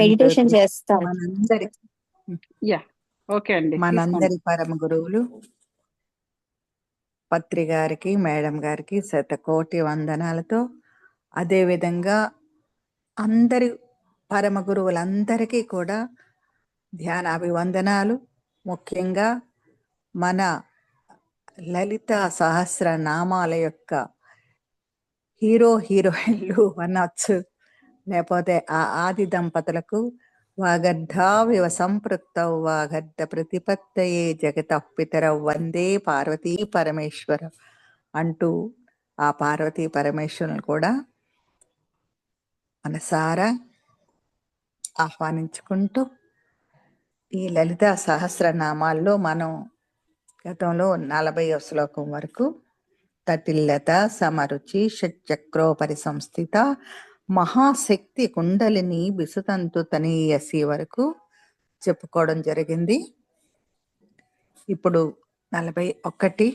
Meditation చేస్తాం. మనందరి okay అండి. మనందరి పరమ గురువులు పత్రి గారికి, మేడం గారికి శతకోటి వందనాలతో, అదేవిధంగా అందరి పరమ గురువులందరికీ కూడా ధ్యానాభివందనాలు. ముఖ్యంగా మన లలిత సహస్రనామాల యొక్క హీరోయిన్లు అనొచ్చు, లేకపోతే ఆ ఆది దంపతులకు వాగర్ధావివ సంపృక్తౌ వాగర్ధ ప్రతిపత్తయే జగతః పితరౌ వందే పార్వతీ పరమేశ్వర అంటూ ఆ పార్వతీ పరమేశ్వరులను కూడా మనసారా ఆహ్వానించుకుంటూ ఈ లలిత సహస్రనామాల్లో మనం గతంలో 40వ శ్లోకం వరకు తటిల్లత సమరుచి షట్చక్రోపరి సంస్థిత మహాశక్తి కుండలిని బిసుతంతు తనీయసి వరకు చెప్పుకోవడం జరిగింది. ఇప్పుడు 41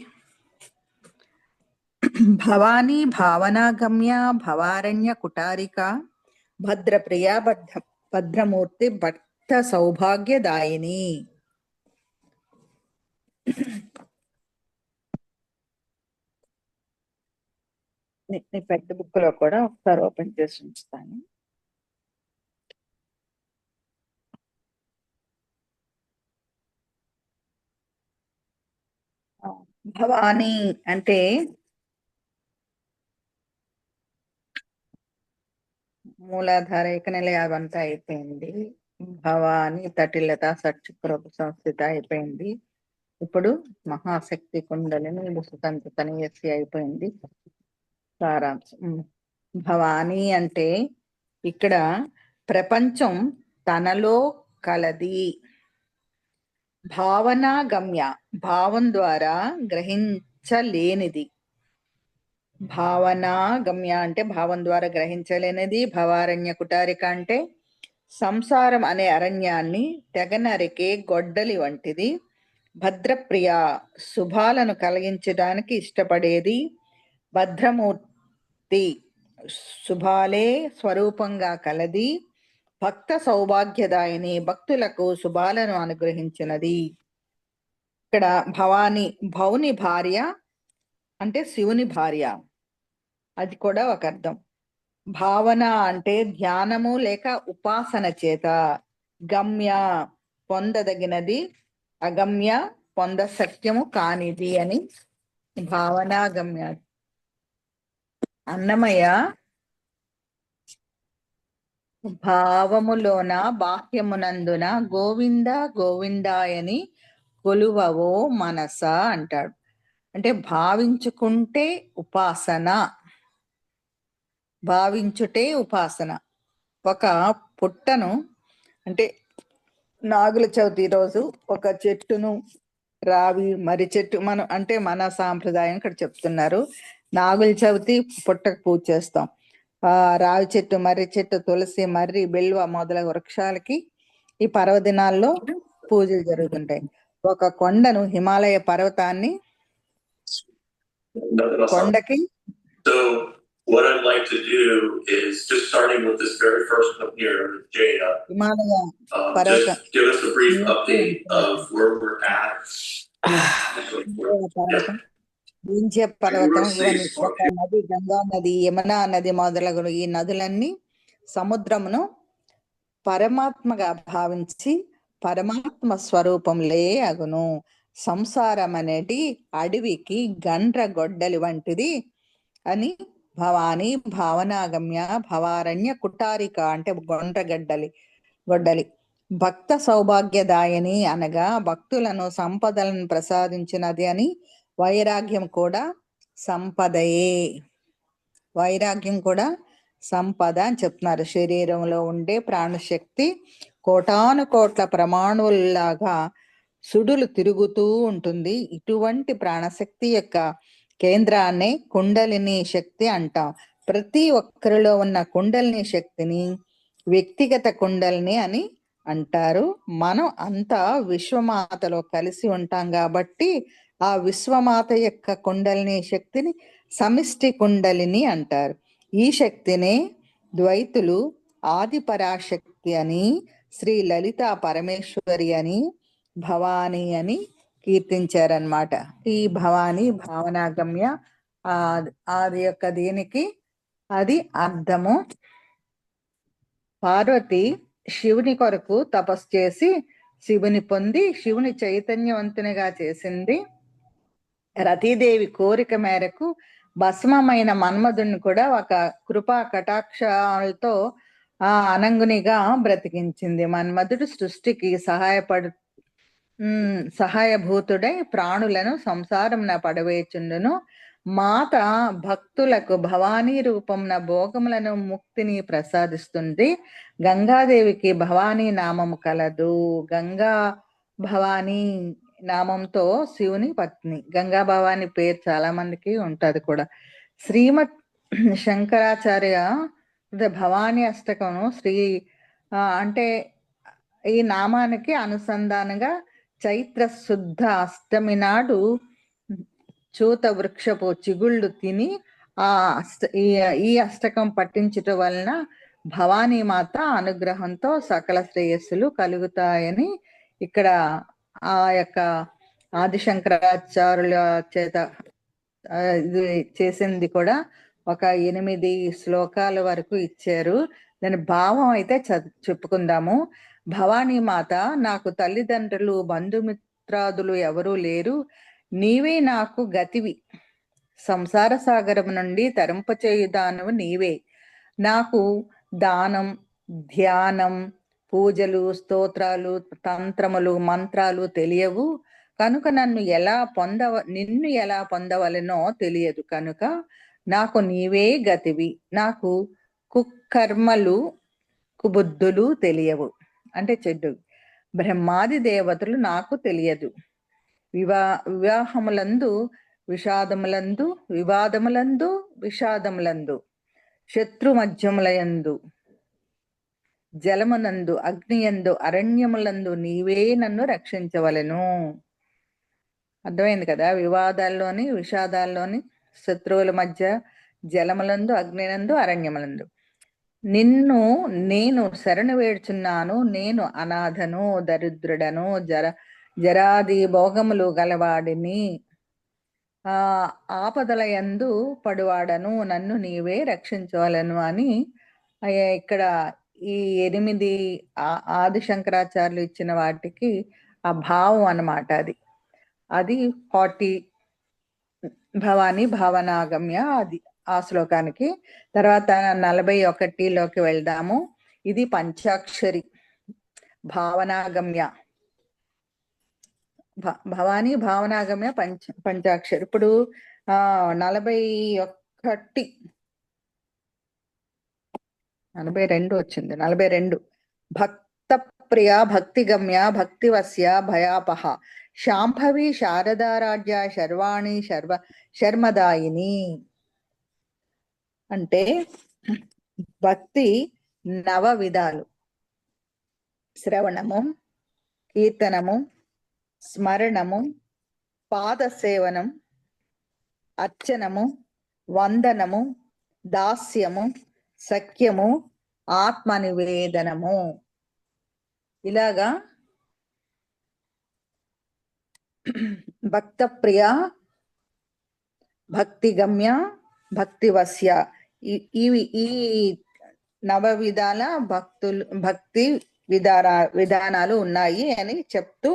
భవానీ భావనాగమ్య భవారణ్య కుటారిక భద్రప్రియ భద్రమూర్తి భక్త సౌభాగ్యదాయిని. పెద్ద బుక్ లో కూడా ఒకసారి ఓపెన్ చేసి ఉంచుతాను. భవానీ అంటే మూలాధార ఏకనిలయ అవంతా అయిపోయింది. భవాని తటిల్లత సట్చక్రోప సంస్థిత అయిపోయింది. ఇప్పుడు మహాశక్తి కుండలిని విసుతంతు తనీయసి అయిపోయింది. సారాంశం భవాని అంటే ఇక్కడ ప్రపంచం తనలో కలది. భావనా గమ్య భావం ద్వారా గ్రహించలేనిది. భావనా గమ్య అంటే భావం ద్వారా గ్రహించలేనిది. భవారణ్య కుటారిక అంటే సంసారం అనే అరణ్యాన్ని తెగనరికే గొడ్డలి వంటిది. భద్రప్రియ శుభాలను కలిగించడానికి ఇష్టపడేది. భద్రమూర్తి శుభాలే స్వరూపంగా కలది. భక్త సౌభాగ్యదాయిని భక్తులకు శుభాలను అనుగ్రహించినది. ఇక్కడ భవాని భౌని భార్య అంటే శివుని భార్య, అది కూడా ఒక అర్థం. భావన అంటే ధ్యానము లేక ఉపాసన చేత. గమ్య పొందదగినది, అగమ్య పొంద సత్యము కానిది అని భావనా గమ్య. అన్నమయ్య భావములోన బాహ్యమునందున గోవింద గోవిందాయని కొలువవో మనస అంటాడు. అంటే భావించుకుంటే ఉపాసన, భావించుటే ఉపాసన. ఒక పుట్టను అంటే నాగుల చవితి రోజు ఒక చెట్టును రావి మర్రి చెట్టు మనం అంటే మన సాంప్రదాయం ఇక్కడ చెప్తున్నారు. నాగుల చవితి పుట్టకు పూజ చేస్తాం. రావి చెట్టు, మర్రి చెట్టు, తులసి, మర్రి, బిల్వ మొదలగు వృక్షాలకి ఈ పర్వదినాల్లో పూజలు జరుగుతుంటాయి. ఒక కొండను, హిమాలయ పర్వతాన్ని కొండకి what I'd like to do is just starting with this very first one here, Jaya. Himalaya just give us a brief update of where we're at. Vindhya పర్వతం, ఇవన్నీ ఒక నది, గంగా నది, యమునా నది మొదలగు ఈ నదులన్నీ సముద్రమును పరమాత్మగా భావించి పరమాత్మ స్వరూపంలే అగును. సంసారం అనేది అడవికి గండ్ర గొడ్డలి వంటిది అని భవాని భావనాగమ్య భవారణ్య కుటారిక అంటే గొడ్డలి. భక్త సౌభాగ్యదాయని అనగా భక్తులను సంపదలను ప్రసాదించినది అని. వైరాగ్యం కూడా సంపదయే, వైరాగ్యం కూడా సంపద అని చెప్తున్నారు. శరీరంలో ఉండే ప్రాణశక్తి కోటాను కోట్ల ప్రమాణుల్లాగా సుడులు తిరుగుతూ ఉంటుంది. ఇటువంటి ప్రాణశక్తి యొక్క కేంద్రాన్ని కుండలిని శక్తి అంటాం. ప్రతి ఒక్కరిలో ఉన్న కుండలిని శక్తిని వ్యక్తిగత కుండలిని అని అంటారు. మనం అంతా విశ్వమాతలో కలిసి ఉంటాం కాబట్టి ఆ విశ్వమాత యొక్క కుండలిని శక్తిని సమిష్టి కుండలిని అంటారు. ఈ శక్తిని ద్వైతులు ఆది పరాశక్తి అని, శ్రీ లలిత పరమేశ్వరి అని, భవాని అని కీర్తించారనమాట. ఈ భవాని భావనాగమ్య అది యొక్క దీనికి అది అర్థము. పార్వతి శివుని కొరకు తపస్సు చేసి శివుని పొంది శివుని చైతన్యవంతునిగా చేసింది. రతీదేవి కోరిక మేరకు భస్మమైన మన్మధుని కూడా ఒక కృపా కటాక్షాలతో అనంగునిగా బ్రతికించింది. మన్మధుడు సృష్టికి సహాయభూతుడై ప్రాణులను సంసారంన పడవేచుండును. మాత భక్తులకు భవానీ రూపంన భోగములను ముక్తిని ప్రసాదిస్తుంది. గంగాదేవికి భవానీ నామము కలదు. గంగా భవానీ నామంతో శివుని పత్ని. గంగా భవాని పేరు చాలా మందికి ఉంటది కూడా. శ్రీమద్ శంకరాచార్య భవానీ అష్టకము అంటే ఈ నామానికి అనుసంధానంగా చైత్ర శుద్ధ అష్టమి నాడు చూత వృక్షపు చిగుళ్ళు తిని ఈ అష్టకం పఠించటం వలన భవానీ మాత అనుగ్రహంతో సకల శ్రేయస్సులు కలుగుతాయని ఇక్కడ ఆ యొక్క ఆదిశంకరాచార్యుల చేత ఇది చేసింది కూడా ఒక 8 శ్లోకాల వరకు ఇచ్చారు. దాని భావం అయితే చెప్పుకుందాము. భవానీ మాత, నాకు తల్లిదండ్రులు బంధుమిత్రాదులు ఎవరూ లేరు, నీవే నాకు గతివి. సంసార సాగరం నుండి తరింపచేయుదానవు నీవే. నాకు దానం, ధ్యానం, పూజలు, స్తోత్రాలు, తంత్రములు, మంత్రాలు తెలియవు కనుక నిన్ను ఎలా పొందవలనో తెలియదు కనుక నాకు నీవే గతివి. నాకు కుకర్మలు, కుబుద్ధులు తెలియవు, అంటే చెడ్డు. బ్రహ్మాది దేవతలు నాకు తెలియదు. వివాహములందు విషాదములందు శత్రు మధ్యములయందు జలమునందు అగ్నియందు అరణ్యములందు నీవే నన్ను రక్షించవలెను. అర్థమైంది కదా? వివాదాల్లోని విషాదాల్లోని శత్రువుల మధ్య జలములందు అగ్నినందు అరణ్యములందు నిన్ను నేను శరణు వేడుచున్నాను. నేను అనాథను, దరిద్రుడను, జరాది భోగములు గలవాడిని, ఆపదలయందు పడువాడను, నన్ను నీవే రక్షించవలను అని ఇక్కడ ఈ 8 ఆదిశంకరాచార్యులు ఇచ్చిన వాటికి ఆ భావం అన్నమాట. అది 40 భవానీ భావనాగమ్య అది ఆ శ్లోకానికి. తర్వాత 41లోకి వెళ్దాము. ఇది పంచాక్షరి భావనాగమ్య. భవానీ భావనాగమ్య పంచాక్షరి. ఇప్పుడు 42 వచ్చింది. 42 భక్త ప్రియ భక్తిగమ్య భక్తివస్య భయాపహ శాంభవి శారదారాజ్య శర్వాణి శర్మదాయిని. అంటే భక్తి 9 విధాలు: శ్రవణము, కీర్తనము, స్మరణము, పాదసేవనం, అర్చనము, వందనము, దాస్యము, సఖ్యము, ఆత్మనివేదనము. ఇలాగా భక్త ప్రియ, భక్తిగమ్య, భక్తివస్య ఈ 9 విధాల భక్తి విధానాలు ఉన్నాయి అని చెప్తూ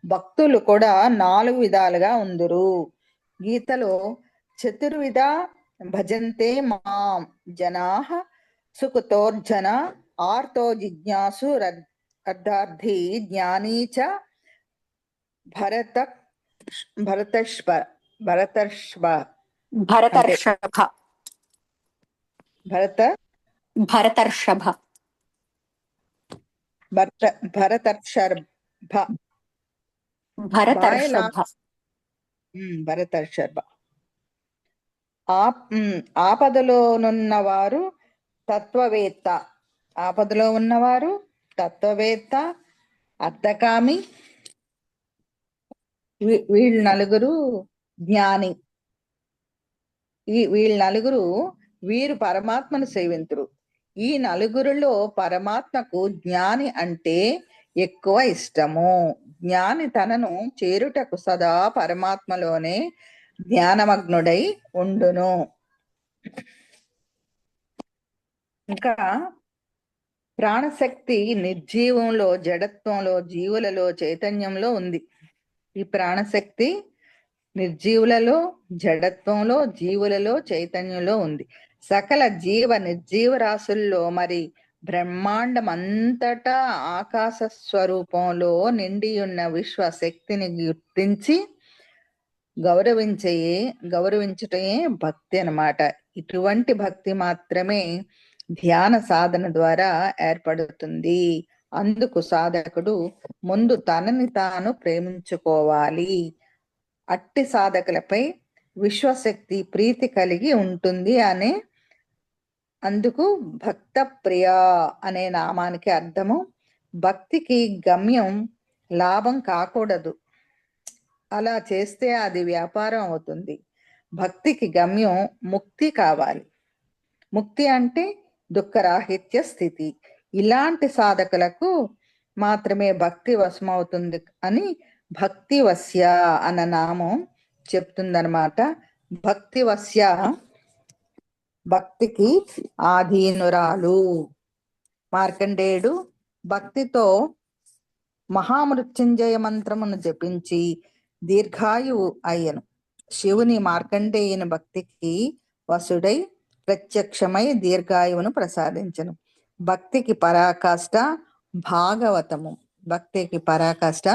భక్తులు కూడా 4 విధాలుగా ఉందురు. గీతలో చతుర్విధ భజంతే మాం జనాః సుఖతోర్జన ఆర్తో జిజ్ఞాసు అర్థార్థి జ్ఞానీ చ భరతర్షభ. ఆపదలోనున్నవారు తత్వవేత్త, ఆపదలో ఉన్నవారు తత్వవేత్త, అర్థకామి, వీళ్ళు 9 జ్ఞాని. వీళ్ళు 9 వీరు పరమాత్మను సేవింతురు. ఈ నలుగురిలో పరమాత్మకు జ్ఞాని అంటే ఎక్కువ ఇష్టము. జ్ఞాని తనను చేరుటకు సదా పరమాత్మలోనే జ్ఞానమగ్నుడై ఉండును. ఇంకా ప్రాణశక్తి నిర్జీవంలో, జడత్వంలో, జీవులలో, చైతన్యంలో ఉంది. ఈ ప్రాణశక్తి నిర్జీవులలో, జడత్వంలో, జీవులలో, చైతన్యంలో ఉంది. సకల జీవ నిర్జీవ రాశుల్లో మరి బ్రహ్మాండం అంతటా ఆకాశ స్వరూపంలో నిండి ఉన్న విశ్వశక్తిని గుర్తించి గౌరవించుటయే భక్తి అన్నమాట. ఇటువంటి భక్తి మాత్రమే ధ్యాన సాధన ద్వారా ఏర్పడుతుంది. అందుకు సాధకుడు ముందు తనని తాను ప్రేమించుకోవాలి. అట్టి సాధకులపై విశ్వశక్తి ప్రీతి కలిగి ఉంటుంది అనే అందుకు భక్త ప్రియ అనే నామానికి అర్థము భక్తికి గమ్యం లాభం కాకూడదు. అలా చేస్తే అది వ్యాపారం అవుతుంది. భక్తికి గమ్యం ముక్తి కావాలి. ముక్తి అంటే దుఃఖరాహిత్య స్థితి. ఇలాంటి సాధకులకు మాత్రమే భక్తి వశమవుతుంది అని భక్తి వశ్య అన్న నామం చెప్తుందన్నమాట. భక్తి వశ్య భక్తికి ఆధీనురాలు. మార్కండేయుడు భక్తితో మహామృత్యుంజయ మంత్రమును జపించి దీర్ఘాయువు అయ్యను. శివుని మార్కండేయుని భక్తికి వసుడై ప్రత్యక్షమై దీర్ఘాయువును ప్రసాదించను. భక్తికి పరాకాష్ట భాగవతము. భక్తికి పరాకాష్ట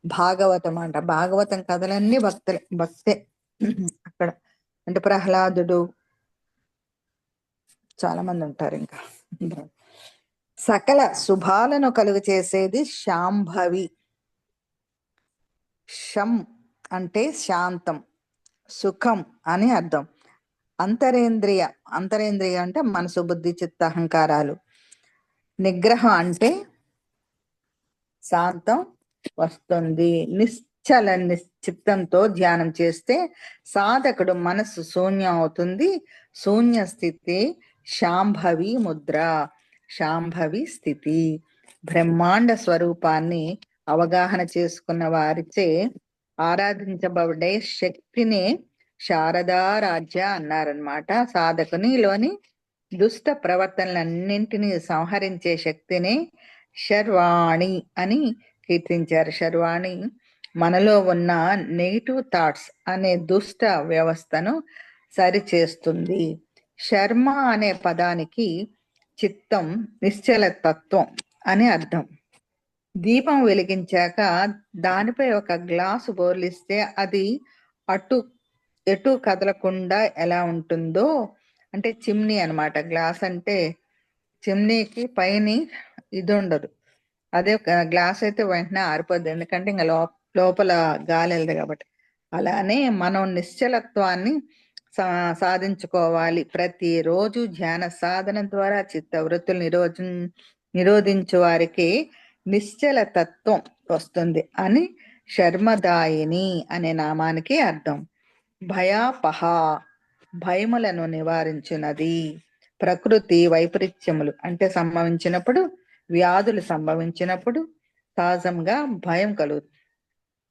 భాగవతం అంట. భాగవతం కథలన్నీ భక్తే అక్కడ. అంటే ప్రహ్లాదుడు చాలా మంది ఉంటారు. ఇంకా సకల శుభాలను కలుగు చేసేది శాంభవి. శం అంటే శాంతం, సుఖం అని అర్థం. అంతరేంద్రియ అంటే మనసు, బుద్ధి, చిత్త, అహంకారాలు. నిగ్రహం అంటే శాంతం వస్తుంది. నిశ్చల నిశ్చిత్తంతో ధ్యానం చేస్తే సాధకుడు మనసు శూన్యం అవుతుంది. శూన్య స్థితి శాంభవి ముద్ర, శాంభవి స్థితి. బ్రహ్మాండ స్వరూపాన్ని అవగాహన చేసుకున్న వారిచే ఆరాధించబడే శక్తిని శారదారాజ్య అన్నారనమాట. సాధకునిలోని దుష్ట ప్రవర్తనలన్నింటినీ సంహరించే శక్తిని శర్వాణి అని కీర్తించారు. శర్వాణి మనలో ఉన్న నెగిటివ్ థాట్స్ అనే దుష్ట వ్యవస్థను సరిచేస్తుంది. శర్మ అనే పదానికి చిత్తం, నిశ్చల తత్వం అని అర్థం. దీపం వెలిగించాక దానిపై ఒక గ్లాసు బోర్లిస్తే అది ఎటు కదలకుండా ఎలా ఉంటుందో, అంటే చిమ్నీ అన్నమాట. గ్లాస్ అంటే చిమ్నీకి పైన ఇది ఉండదు. అదే గ్లాస్ అయితే వెంటనే ఆరిపోద్ది, ఎందుకంటే ఇంకా లోపల గాలి వెళ్ళదు కాబట్టి. అలానే మనం నిశ్చలత్వాన్ని సాధించుకోవాలి. ప్రతిరోజు ధ్యాన సాధన ద్వారా చిత్తవృత్తులు నిరోధించు వారికి నిశ్చల తత్వం వస్తుంది అని శర్మదాయిని అనే నామానికి అర్థం. భయాపహ భయములను నివారించినది. ప్రకృతి వైపరీత్యములు అంటే సంభవించినప్పుడు, వ్యాధులు సంభవించినప్పుడు సహజంగా భయం కలుగుతుంది.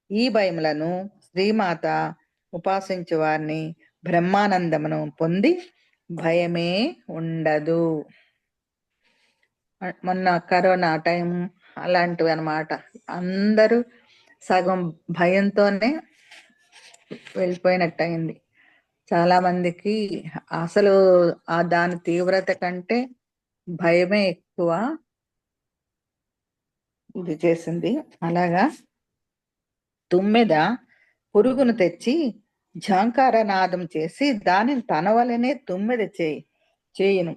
ఈ భయములను శ్రీమాత ఉపాసించు వారిని బ్రహ్మానందమును పొంది భయమే ఉండదు. మొన్న కరోనా టైం అలాంటివి అన్నమాట. అందరూ సగం భయంతోనే వెళ్ళిపోయినట్టు అయింది. చాలా మందికి అసలు దాని తీవ్రత కంటే భయమే ఎక్కువ ఇది చేసింది. అలాగా తుమ్మెద పురుగును తెచ్చి ఝంకార నాదం చేసి దానిని తన వలనే తుమ్మెద చేయును.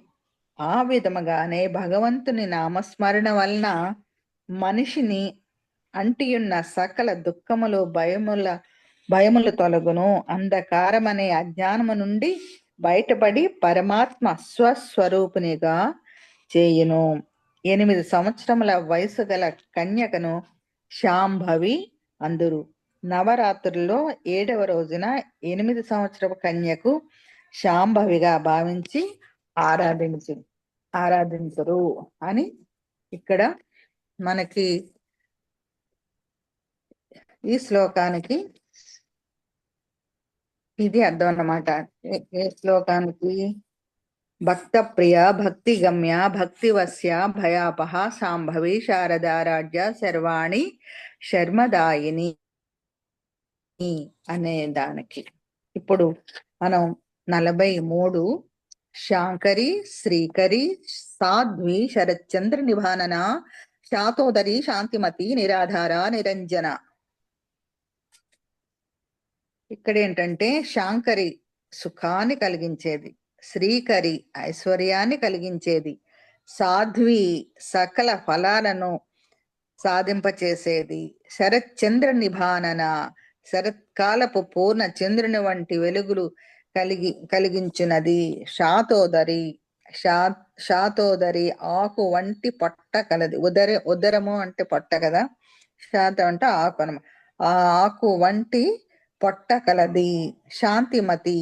ఆ విధముగానే భగవంతుని నామస్మరణ వలన మనిషిని అంటియున్న సకల దుఃఖములు, భయములు తొలగును. అంధకారమనే అజ్ఞానము నుండి బయటపడి పరమాత్మ స్వస్వరూపునిగా చేయును. 8 సంవత్సరముల వయసు గల కన్యకను శాంభవి అందురు. నవరాత్రుల్లో 7వ రోజున 8 సంవత్సరపు కన్యకు శాంభవిగా భావించి ఆరాధించు. ఆరాధించరు అని ఇక్కడ మనకి ఈ శ్లోకానికి ఇది అర్థం అన్నమాట. ఏ శ్లోకానికి? భక్త ప్రియ భక్తి గమ్య భక్తివస్య భయాపహ సాంభవి శారదారాధ్య సర్వాణి శర్మదాయిని అనే దానికి. ఇప్పుడు మనం 43 శాంకరి శ్రీకరి సాధ్వి శరత్చంద్ర నిభానన శాతోదరి శాంతిమతి నిరాధార నిరంజన. ఇక్కడ ఏంటంటే శాంకరి సుఖాన్ని కలిగించేది, శ్రీకరి ఐశ్వర్యాన్ని కలిగించేది, సాధ్వి సకల ఫలాలను సాధింపచేసేది, శరత్చంద్ర నిభానన శరత్కాలపు పూర్ణ చంద్రుని వంటి వెలుగులు కలిగించున్నది, శాతోదరి శాతోదరి ఆకు వంటి పొట్ట కలది. ఉదరము అంటే పొట్ట కదా, శాతం అంటే ఆకు అనమాట. ఆ ఆకు వంటి పొట్ట కలది, శాంతిమతి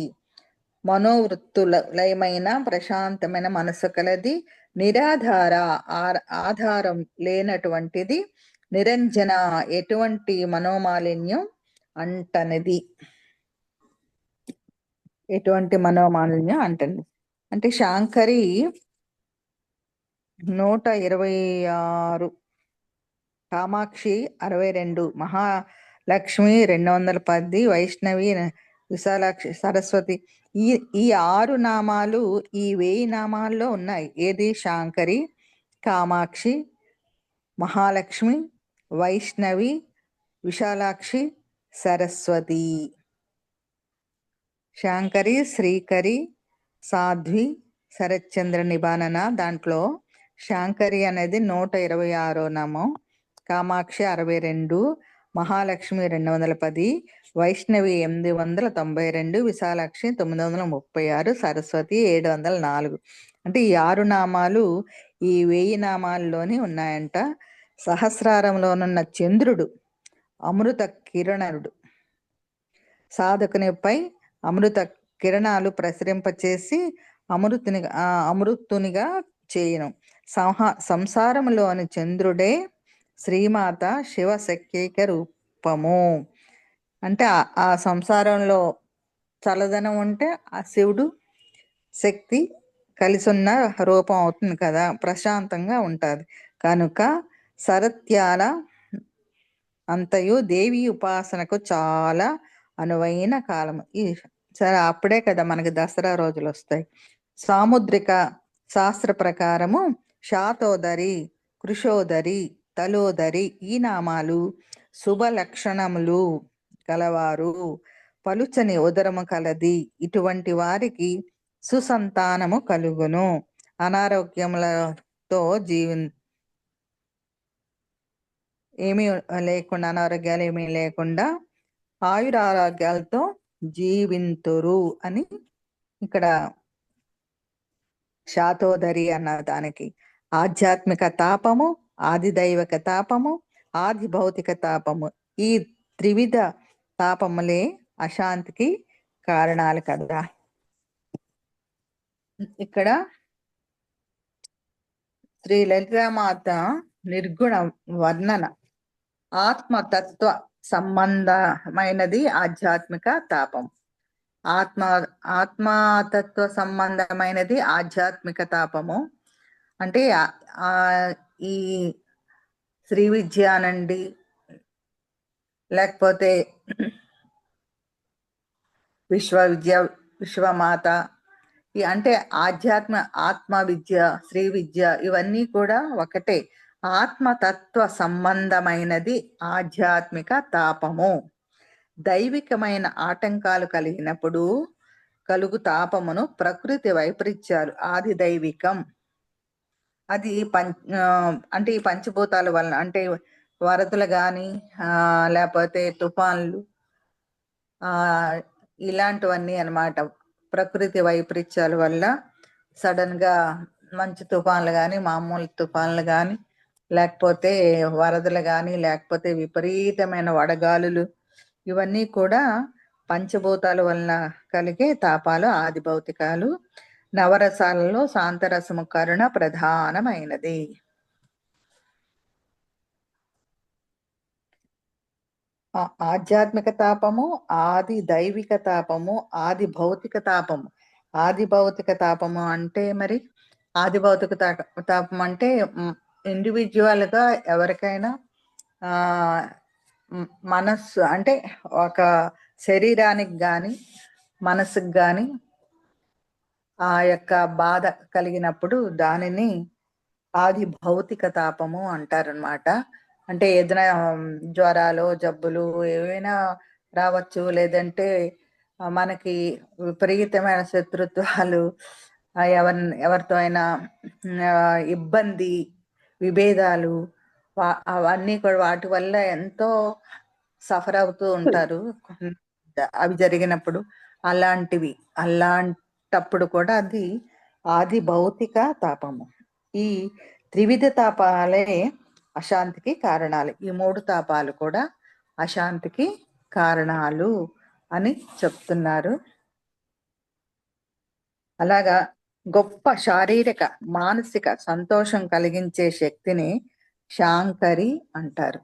మనోవృత్తులయమైన ప్రశాంతమైన మనసు కలది, నిరాధార ఆధారం లేనటువంటిది, నిరంజన ఎటువంటి మనోమాలిన్యం అంటనిది. ఎటువంటి మనోమాలిన్యం అంటనిది అంటే శాంకరి 126, కామాక్షి 62, మహాలక్ష్మి 210, వైష్ణవి విశాలాక్షి సరస్వతి. ఈ 6 నామాలు ఈ 1000 నామాల్లో ఉన్నాయి. ఏది? శాంకరి, కామాక్షి, మహాలక్ష్మి, వైష్ణవి, విశాలాక్షి, సరస్వతి. శాంకరి, శ్రీకరి, సాధ్వి, శరత్చంద్ర నిభానన. దాంట్లో శాంకరి అనేది 126వ నామం, కామాక్షి 62, మహాలక్ష్మి 210, వైష్ణవి 892, విశాలాక్షి 936, సరస్వతి 704. అంటే ఈ 6 నామాలు ఈ 1000 నామాల్లోనే ఉన్నాయంట. సహస్రారంలోనున్న చంద్రుడు అమృత కిరణుడు, సాధకునిపై అమృత కిరణాలు ప్రసరింపచేసి అమృతునిగా చేయను. సంసారంలోని చంద్రుడే శ్రీమాత శివశక్తిక రూపము. అంటే ఆ సంసారంలో చల్లదనం ఉంటే ఆ శివుడు శక్తి కలిసి ఉన్న రూపం అవుతుంది కదా, ప్రశాంతంగా ఉంటుంది. కనుక శరత్యాల అంతయు దేవి ఉపాసనకు చాలా అనువైన కాలం. సరే, అప్పుడే కదా మనకి దసరా రోజులు వస్తాయి. సాముద్రిక శాస్త్ర ప్రకారము శాతోదరి, కృషోదరి, తలోదరి ఈ నామాలు శుభ లక్షణములు కలవారు, పలుచని ఉదరము కలది, ఇటువంటి వారికి సుసంతానము కలుగును, అనారోగ్యములతో ఏమీ లేకుండా, అనారోగ్యాలు ఏమీ లేకుండా ఆయురారోగ్యాలతో జీవింతురు అని ఇక్కడ శాతోదరి అన్న దానికి. ఆధ్యాత్మిక తాపము, ఆది దైవిక తాపము, ఆది భౌతిక తాపము, ఈ త్రివిధ తాపములే అశాంతికి కారణాలు కదా. ఇక్కడ శ్రీ లలితామాత నిర్గుణ వర్ణన ఆత్మతత్వ సంబంధమైనది ఆధ్యాత్మిక తాపం. ఆత్మతత్వ సంబంధమైనది ఆధ్యాత్మిక తాపము. అంటే ఈ శ్రీ విద్య అనండి, లేకపోతే విశ్వమాత, అంటే ఆత్మ విద్య, శ్రీ విద్య ఇవన్నీ కూడా ఒకటే. ఆత్మతత్వ సంబంధమైనది ఆధ్యాత్మిక తాపము. దైవికమైన ఆటంకాలు కలిగినప్పుడు కలుగు తాపమును ప్రకృతి వైపరీత్యాలు ఆది దైవికం. అది అంటే ఈ పంచభూతాల వలన, అంటే వరదలు కానీ లేకపోతే తుఫాన్లు ఇలాంటివన్నీ అన్నమాట. ప్రకృతి వైపరీత్యాల వల్ల సడన్ గా మంచు తుఫాన్లు కానీ, మామూలు తుఫాన్లు కానీ, లేకపోతే వరదలు కానీ, లేకపోతే విపరీతమైన వడగాలులు, ఇవన్నీ కూడా పంచభూతాల వలన కలిగే తాపాలు, ఆది భౌతికాలు. నవరసాలలో శాంతరసము కరుణ ప్రధానమైనది. ఆధ్యాత్మిక తాపము, ఆది దైవిక తాపము, ఆది భౌతిక తాపము. ఆది భౌతిక తాపము అంటే మరి ఆది భౌతిక తాపం అంటే ఇండివిజువల్ గా ఎవరికైనా మనస్సు అంటే ఒక శరీరానికి గాని మనసుకు గాని ఆ యొక్క బాధ కలిగినప్పుడు దానిని ఆది భౌతిక తాపము అంటారనమాట. అంటే ఏదైనా జ్వరాలు జబ్బులు ఏవైనా రావచ్చు, లేదంటే మనకి విపరీతమైన శత్రుత్వాలు, ఎవరితో అయినా ఇబ్బంది విభేదాలు, అవన్నీ కూడా వాటి వల్ల ఎంతో సఫర్ అవుతూ ఉంటారు అవి జరిగినప్పుడు. అలాంటప్పుడు కూడా అది ఆది భౌతిక తాపము. ఈ త్రివిధ తాపాలే అశాంతికి కారణాలు. ఈ 3 తాపాలు కూడా అశాంతికి కారణాలు అని చెప్తున్నారు. అలాగా గొప్ప శారీరక మానసిక సంతోషం కలిగించే శక్తిని శాంకరి అంటారు.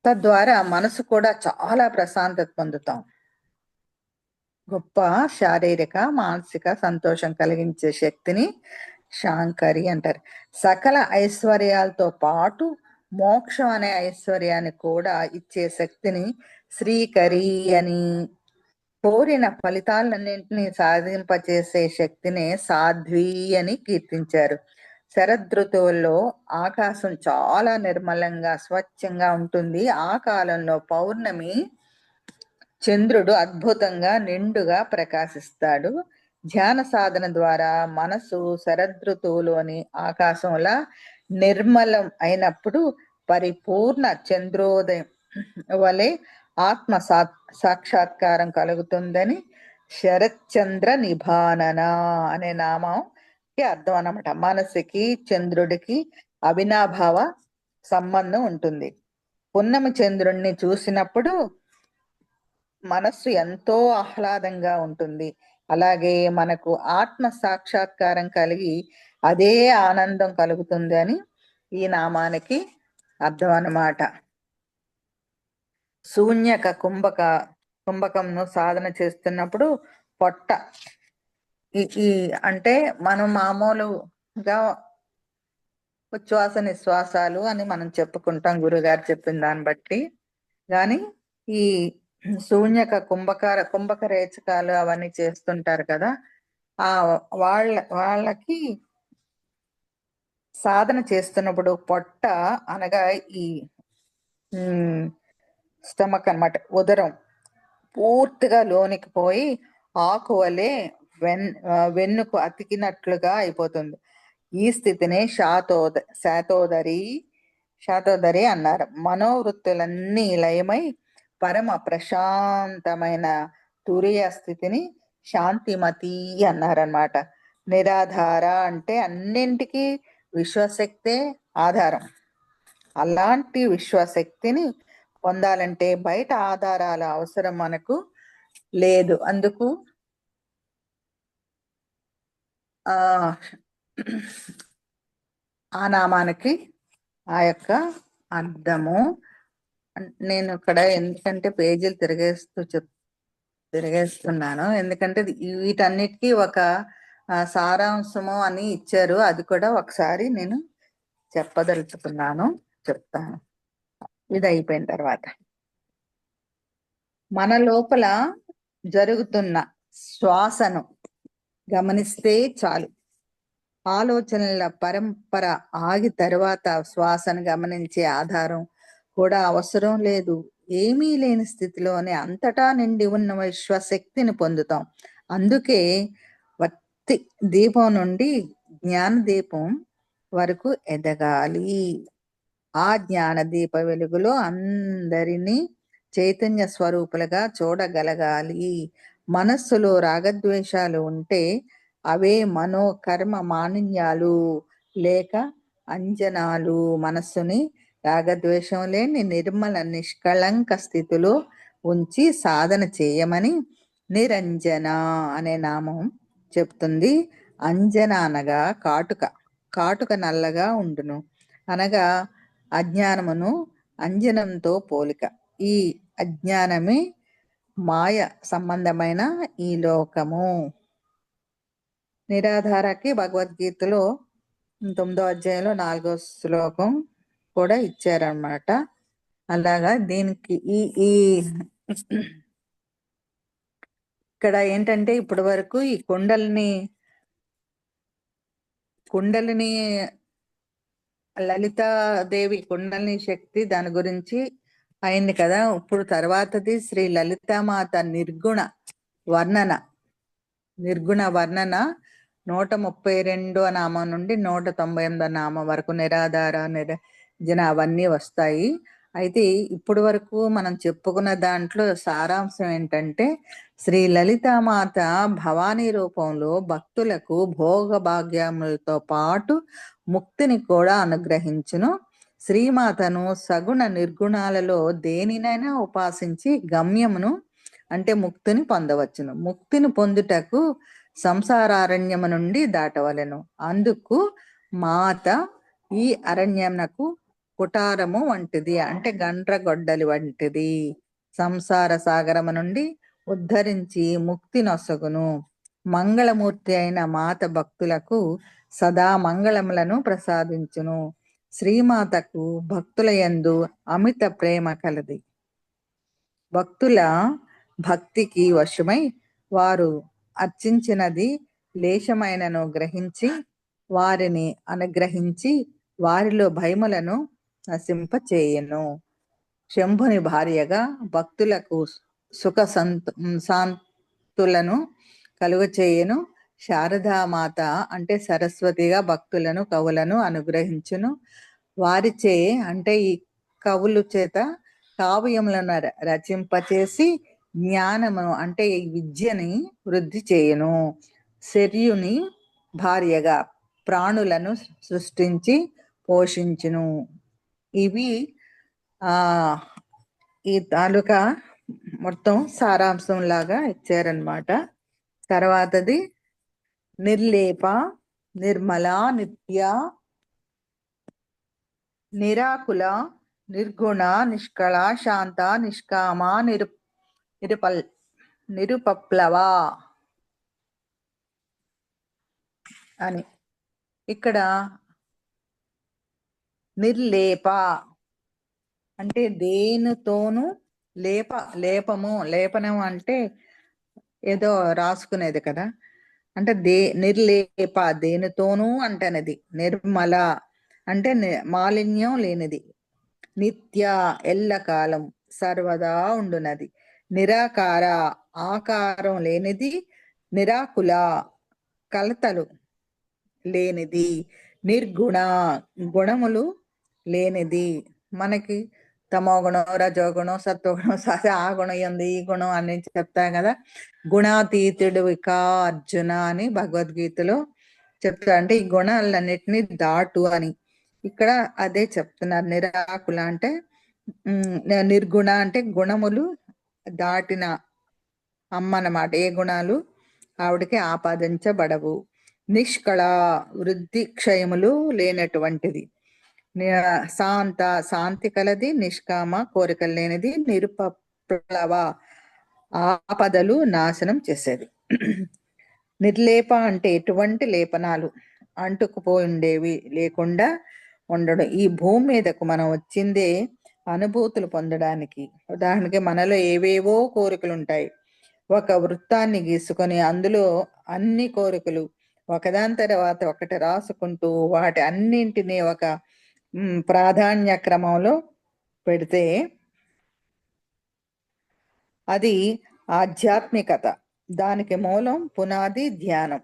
తద్వారా మనసు కూడా చాలా ప్రశాంతత పొందుతాం. గొప్ప శారీరక మానసిక సంతోషం కలిగించే శక్తిని శాంకరి అంటారు. సకల ఐశ్వర్యాలతో పాటు మోక్షం అనే ఐశ్వర్యాన్ని కూడా ఇచ్చే శక్తిని శ్రీకరి అని, కోరిన ఫలితాలన్నింటినీ సాధింపచేసే శక్తిని సాధ్వి అని కీర్తించారు. శరదృతువుల్లో ఆకాశం చాలా నిర్మలంగా స్వచ్ఛంగా ఉంటుంది. ఆ కాలంలో పౌర్ణమి చంద్రుడు అద్భుతంగా నిండుగా ప్రకాశిస్తాడు. ధ్యాన సాధన ద్వారా మనసు శరదృతువులోని ఆకాశంలా నిర్మలం అయినప్పుడు పరిపూర్ణ చంద్రోదయం వలె ఆత్మ సాక్షాత్కారం కలుగుతుందని శరత్చంద్ర నిభానన అనే నామంకి అర్థం అన్నమాట. మనసుకి చంద్రుడికి అవినాభావ సంబంధం ఉంటుంది. పున్నమి చంద్రుణ్ణి చూసినప్పుడు మనస్సు ఎంతో ఆహ్లాదంగా ఉంటుంది. అలాగే మనకు ఆత్మ సాక్షాత్కారం కలిగి అదే ఆనందం కలుగుతుంది అని ఈ నామానికి అర్థం అన్నమాట. శూన్యక కుంభకంను సాధన చేస్తున్నప్పుడు పొట్ట ఈ అంటే మనం మామూలుగా ఉచ్ఛ్వాస నిశ్వాసాలు అని మనం చెప్పుకుంటాం గురుగారు చెప్పిన దాన్ని బట్టి. కానీ ఈ శూన్యక కుంభక రేచకాలు అవన్నీ చేస్తుంటారు కదా, ఆ వాళ్ళకి సాధన చేస్తున్నప్పుడు పొట్ట అనగా ఈ స్టమక్ అన్నమాట, ఉదరం పూర్తిగా లోనికి పోయి ఆకువలే వెన్నుకు అతికినట్లుగా అయిపోతుంది. ఈ స్థితిని శాతోదరి అన్నారు. మనోవృత్తులన్నీ లయమై పరమ ప్రశాంతమైన తురియ స్థితిని శాంతిమతి అన్నారనమాట. నిరాధార అంటే అన్నింటికీ విశ్వశక్తే ఆధారం. అలాంటి విశ్వశక్తిని పొందాలంటే బయట ఆధారాల అవసరం మనకు లేదు. అందుకు ఆ నామానికి ఆ యొక్క అర్థము. నేను ఇక్కడ ఎందుకంటే పేజీలు తిరిగేస్తున్నాను, ఎందుకంటే వీటన్నిటికీ ఒక సారాంశము అని ఇచ్చారు. అది కూడా ఒకసారి నేను చెప్పదలుచుకున్నాను, చెప్తాను ఇది అయిపోయిన తర్వాత. మన లోపల జరుగుతున్న శ్వాసను గమనిస్తే చాలు. ఆలోచనల పరంపర ఆగి తర్వాత శ్వాసను గమనించే ఆధారం కూడా అవసరం లేదు. ఏమీ లేని స్థితిలోనే అంతటా నిండి ఉన్న విశ్వశక్తిని పొందుతాం. అందుకే వత్తి దీపం నుండి జ్ఞాన దీపం వరకు ఎదగాలి. ఆ జ్ఞాన దీప వెలుగులో అందరినీ చైతన్య స్వరూపులుగా చూడగలగాలి. మనస్సులో రాగద్వేషాలు ఉంటే అవే మనోకర్మ మాలిన్యాలు లేక అంజనాలు. మనస్సుని రాగద్వేషం లేని నిర్మల నిష్కళంక స్థితిలో ఉంచి సాధన చేయమని నిరంజన అనే నామం చెప్తుంది. అంజన అనగా కాటుక, కాటుక నల్లగా ఉండును అనగా అజ్ఞానమును అంజనంతో పోలిక. ఈ అజ్ఞానమే మాయ సంబంధమైన ఈ లోకము. నిరాధారకి భగవద్గీతలో 9వ అధ్యాయంలో 4వ శ్లోకం కూడా ఇచ్చారన్నమాట. అలాగా దీనికి ఈ ఈ ఇక్కడ ఏంటంటే ఇప్పటి వరకు ఈ కుండలిని లలితాదేవి కుండలిని శక్తి దాని గురించి అయింది కదా. ఇప్పుడు తర్వాతది శ్రీ లలితామాత నిర్గుణ వర్ణన 132వ నామం నుండి 198వ నామం వరకు నిరాధార, నిరంజన అవన్నీ వస్తాయి. అయితే ఇప్పటి వరకు మనం చెప్పుకున్న దాంట్లో సారాంశం ఏంటంటే శ్రీ లలితామాత భవానీ రూపంలో భక్తులకు భోగ భాగ్యములతో పాటు ముక్తిని కూడా అనుగ్రహించును. శ్రీమాతను సగుణ నిర్గుణాలలో దేనినైనా ఉపాసించి గమ్యమును అంటే ముక్తిని పొందవచ్చును. ముక్తిని పొందుటకు సంసారారణ్యము నుండి దాటవలెను. అందుకు మాత ఈ అరణ్యమునకు కుటారము వంటిది అంటే గండ్రగొడ్డలి వంటిది. సంసార సాగరము నుండి ఉద్ధరించి ముక్తి నొసగును. మంగళమూర్తి అయిన మాత భక్తులకు సదా మంగళములను ప్రసాదించును. శ్రీమాతకు భక్తుల యందు అమిత ప్రేమ కలది. భక్తుల భక్తికి వశమై వారు అర్చించినది లేశమైనను గ్రహించి వారిని అనుగ్రహించి వారిలో భయములను నశింపచేయను. శంభుని భార్యగా భక్తులకు సుఖ శాంతులను కలుగచేయను. శారదామాత అంటే సరస్వతిగా భక్తులను కవులను అనుగ్రహించును. వారిచే అంటే ఈ కవుల చేత కావ్యములను రచింపచేసి జ్ఞానమును అంటే ఈ విద్యని వృద్ధి చేయును. శర్యుని భార్యగా ప్రాణులను సృష్టించి పోషించును. ఇవి ఈ తాలూకా మొత్తం సారాంశం లాగా ఇచ్చారనమాట. తర్వాతది నిర్లేప, నిర్మల, నిత్య, నిరాకుల, నిర్గుణ, నిష్కళ, శాంత, నిష్కామ, నిరుపప్లవ అని. ఇక్కడ నిర్లేప అంటే దేనితోనూ లేపనం అంటే ఏదో రాసుకునేది కదా. అంటే నిర్లేప దేనితోనూ అంటేనది. నిర్మల అంటే మాలిన్యం లేనిది. నిత్య ఎల్లకాలం సర్వదా ఉండునది. నిరాకార ఆకారం లేనిది. నిరాకుల కలతలు లేనిది. నిర్గుణ గుణములు లేనిది. మనకి తమో గుణం, రజోగుణం, సత్వగుణం, ఆ గుణం ఉంది, ఈ గుణం అని చెప్తాం కదా. గుణాతీతుడు వికా అర్జున అని భగవద్గీతలో చెప్తా. అంటే ఈ గుణాలన్నిటినీ దాటు అని ఇక్కడ అదే చెప్తున్నారు. నిరాకుల అంటే నిర్గుణ అంటే గుణములు దాటిన అమ్మ అన్నమాట. ఏ గుణాలు ఆవిడకి ఆపాదించబడవు. నిష్కళ వృద్ధి క్షయములు లేనటువంటిది. శాంతి కలది. నిష్కామ కోరికలు లేనిది. నిరుపప్లవ ఆపదలు నాశనం చేసేది. నిర్లేప అంటే ఎటువంటి లేపనాలు అంటుకుపోయిండేవి లేకుండా ఉండడం. ఈ భూమి మీదకు మనం వచ్చిందే అనుభూతులు పొందడానికి. ఉదాహరణకి మనలో ఏవేవో కోరికలు ఉంటాయి. ఒక వృత్తాన్ని గీసుకొని అందులో అన్ని కోరికలు ఒకదాని తర్వాత ఒకటి రాసుకుంటూ వాటి అన్నింటినీ ఒక ప్రాధాన్య క్రమంలో పెడితే అది ఆధ్యాత్మికత. దానికి మూలం పునాది ధ్యానం.